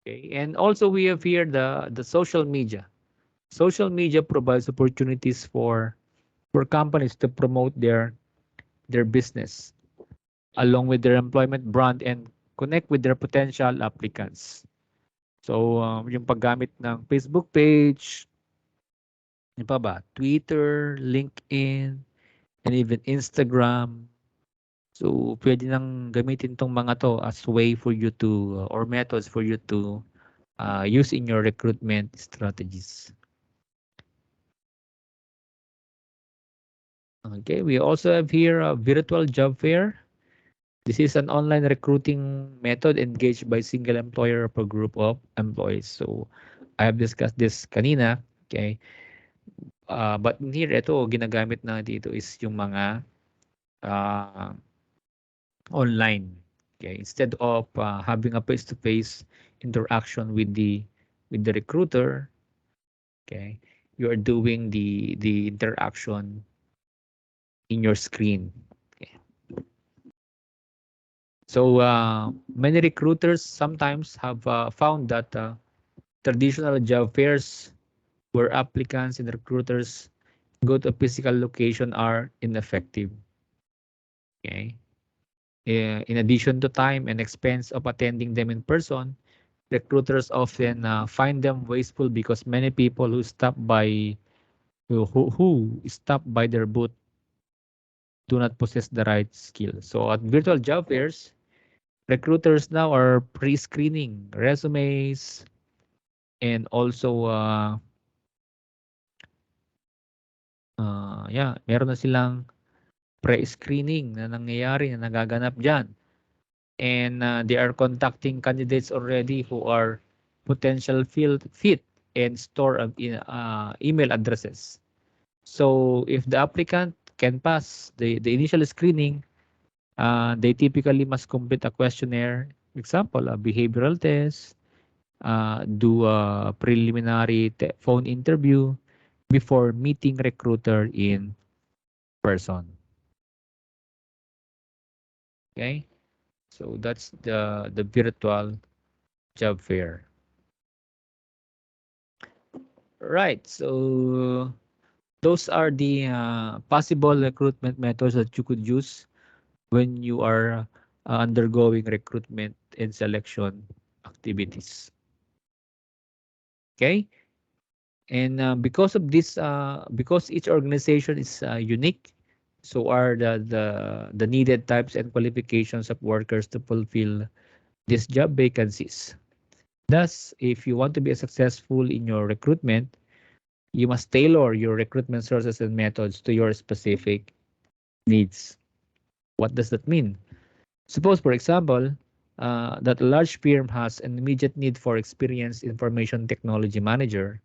Okay, and also we have here the social media. Social media provides opportunities for companies to promote their business along with their employment brand and connect with their potential applicants. So, yung paggamit ng Facebook page, yung pa ba? Twitter, LinkedIn, and even Instagram. So, pwede nang gamitin tong mga to as way for you to, or methods for you to use in your recruitment strategies. Okay, we also have here a virtual job fair. This is an online recruiting method engaged by single employer or group of employees. So, I have discussed this kanina. Okay. But here, ito, ginagamit na dito is yung mga uh, online. Okay. Instead of having a face-to-face interaction with the recruiter, okay, you are doing the interaction in your screen. Okay. So many recruiters sometimes have found that traditional job fairs where applicants and recruiters go to a physical location are ineffective. Okay. In addition to time and expense of attending them in person, recruiters often find them wasteful because many people who stop by their booth do not possess the right skills. So at virtual job fairs, recruiters now are pre-screening resumes and also meron na silang pre-screening na nangyayari na nagaganap diyan. And they are contacting candidates already who are potential fit and store email addresses. So if the applicant can pass the initial screening, they typically must complete a questionnaire, example, a behavioral test, do a preliminary phone interview before meeting recruiter in person. Okay, so that's the virtual job fair. Right. So those are the possible recruitment methods that you could use when you are undergoing recruitment and selection activities. Okay. And because of this, because each organization is unique, so are the needed types and qualifications of workers to fulfill these job vacancies. Thus, if you want to be successful in your recruitment, you must tailor your recruitment sources and methods to your specific needs. What does that mean? Suppose, for example, that a large firm has an immediate need for experienced information technology manager,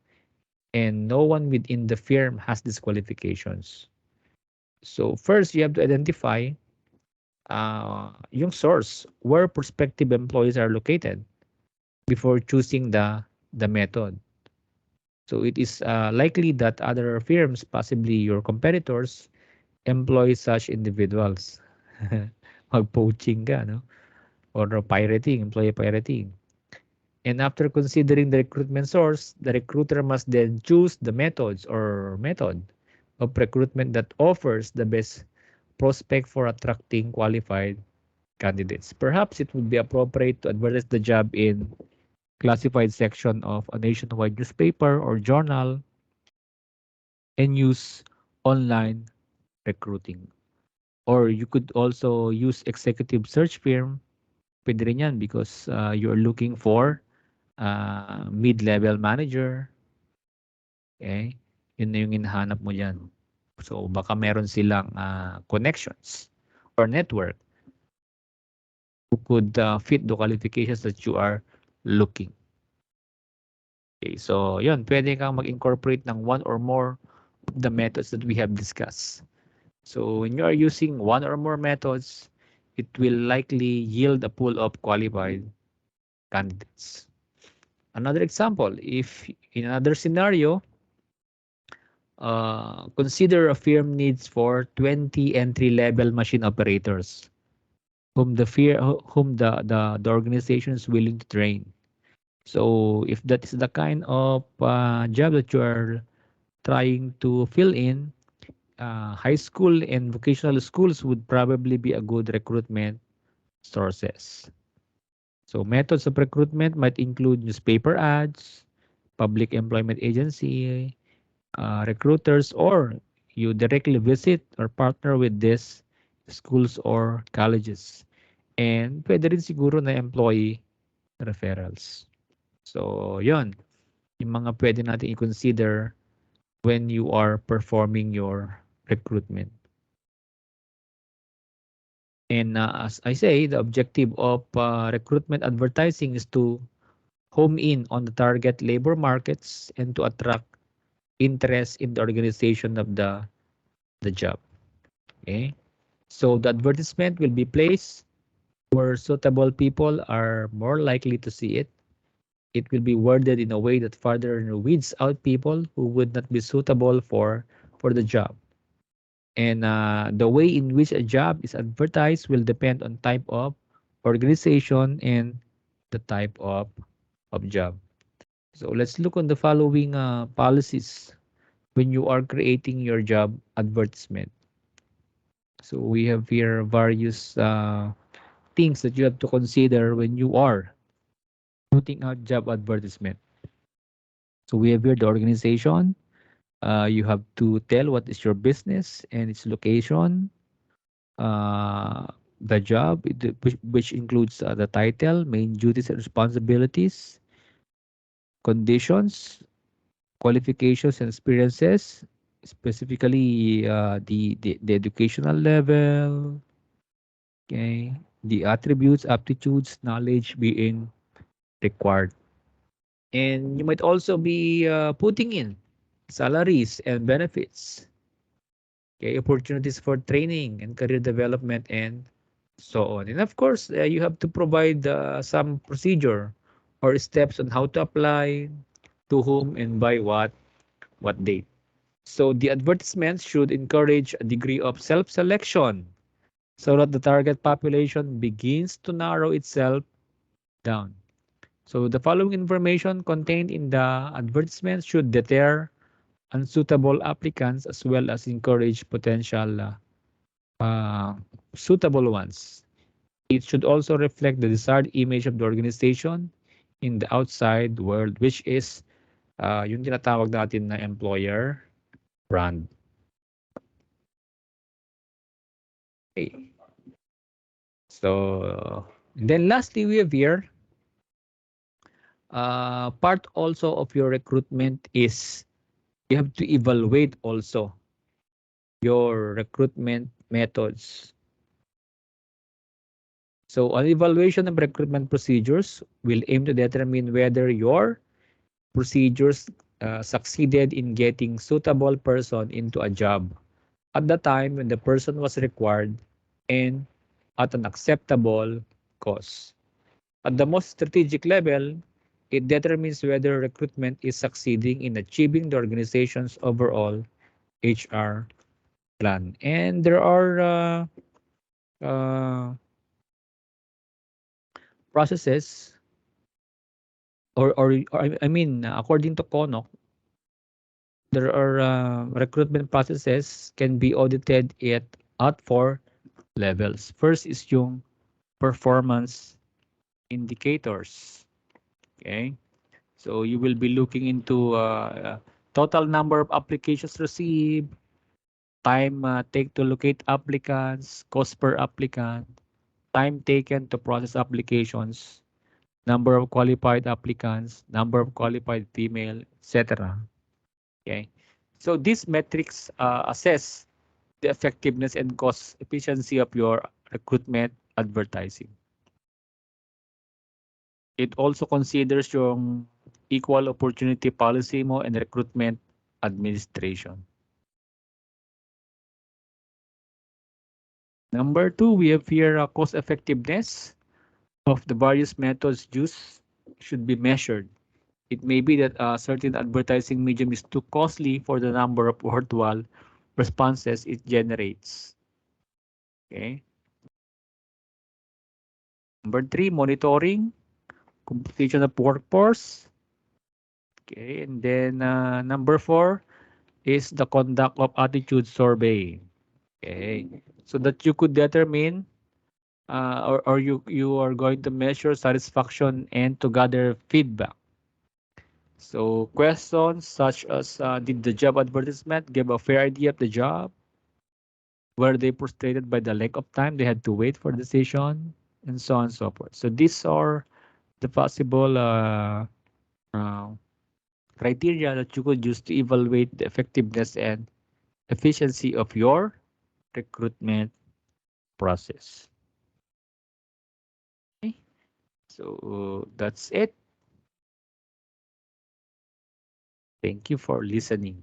and no one within the firm has these qualifications. So first, you have to identify yung source where prospective employees are located before choosing the method. So it is likely that other firms, possibly your competitors, employ such individuals. Mag-poaching ka, no? Or pirating, employee pirating. And after considering the recruitment source, the recruiter must then choose the methods or method of recruitment that offers the best prospect for attracting qualified candidates. Perhaps it would be appropriate to advertise the job in classified section of a nationwide newspaper or journal and use online recruiting. Or you could also use executive search firm. Pwede rin yan because you're looking for mid-level manager. Okay? Yun na yung hinahanap mo dyan. So, baka meron silang connections or network who could fit the qualifications that you are looking. Okay, so yun, pwede kang mag-incorporate ng one or more of the methods that we have discussed. So when you are using one or more methods, it will likely yield a pool of qualified candidates. Another example, if in another scenario, consider a firm needs for 20 entry-level machine operators whom the organization is willing to train. So if that is the kind of job that you are trying to fill in, high school and vocational schools would probably be a good recruitment sources. So methods of recruitment might include newspaper ads, public employment agency, recruiters, or you directly visit or partner with these schools or colleges. And pwede rin siguro na employee referrals. So, yon yung mga pwede natin i-consider when you are performing your recruitment. And as I say, the objective of recruitment advertising is to home in on the target labor markets and to attract interest in the organization of the job. Okay? So the advertisement will be placed where suitable people are more likely to see it. It will be worded in a way that further weeds out people who would not be suitable for the job. And the way in which a job is advertised will depend on type of organization and the type of job. So let's look on the following policies when you are creating your job advertisement. So we have here various things that you have to consider when you are putting out job advertisement. So we have here the organization. You have to tell what is your business and its location, uh, the job, which includes the title, main duties and responsibilities, conditions, qualifications and experiences, specifically the educational level, okay, the attributes, aptitudes, knowledge being required. And you might also be putting in salaries and benefits, okay, opportunities for training and career development and so on. And of course, you have to provide some procedure or steps on how to apply, to whom, and by what date. So the advertisements should encourage a degree of self-selection so that the target population begins to narrow itself down. So the following information contained in the advertisement should deter unsuitable applicants as well as encourage potential uh, suitable ones. It should also reflect the desired image of the organization in the outside world, which is yung tinatawag natin na employer brand. Okay. So, and then lastly, we have here, part also of your recruitment is you have to evaluate also your recruitment methods. So an evaluation of recruitment procedures will aim to determine whether your procedures succeeded in getting suitable person into a job at the time when the person was required and at an acceptable cost. At the most strategic level, it determines whether recruitment is succeeding in achieving the organization's overall HR plan. And there are uh, processes or I mean, according to CONOC, there are recruitment processes can be audited at four levels. First is yung performance indicators. Okay, so you will be looking into total number of applications received, time take to locate applicants, cost per applicant, time taken to process applications, number of qualified applicants, number of qualified female, etc. Okay, so these metrics assess the effectiveness and cost efficiency of your recruitment advertising. It also considers yung equal opportunity policy mo and recruitment administration. Number two, we have here cost effectiveness of the various methods used should be measured. It may be that a certain advertising medium is too costly for the number of worthwhile responses it generates. Okay. Number three, monitoring, composition of workforce. Okay, and then number four is the conduct of attitude survey. Okay, so that you could determine or you are going to measure satisfaction and to gather feedback. So questions such as did the job advertisement give a fair idea of the job? Were they frustrated by the length of time they had to wait for the decision? And so on and so forth. So these are the possible uh, criteria that you could use to evaluate the effectiveness and efficiency of your recruitment process. Okay, so that's it. Thank you for listening.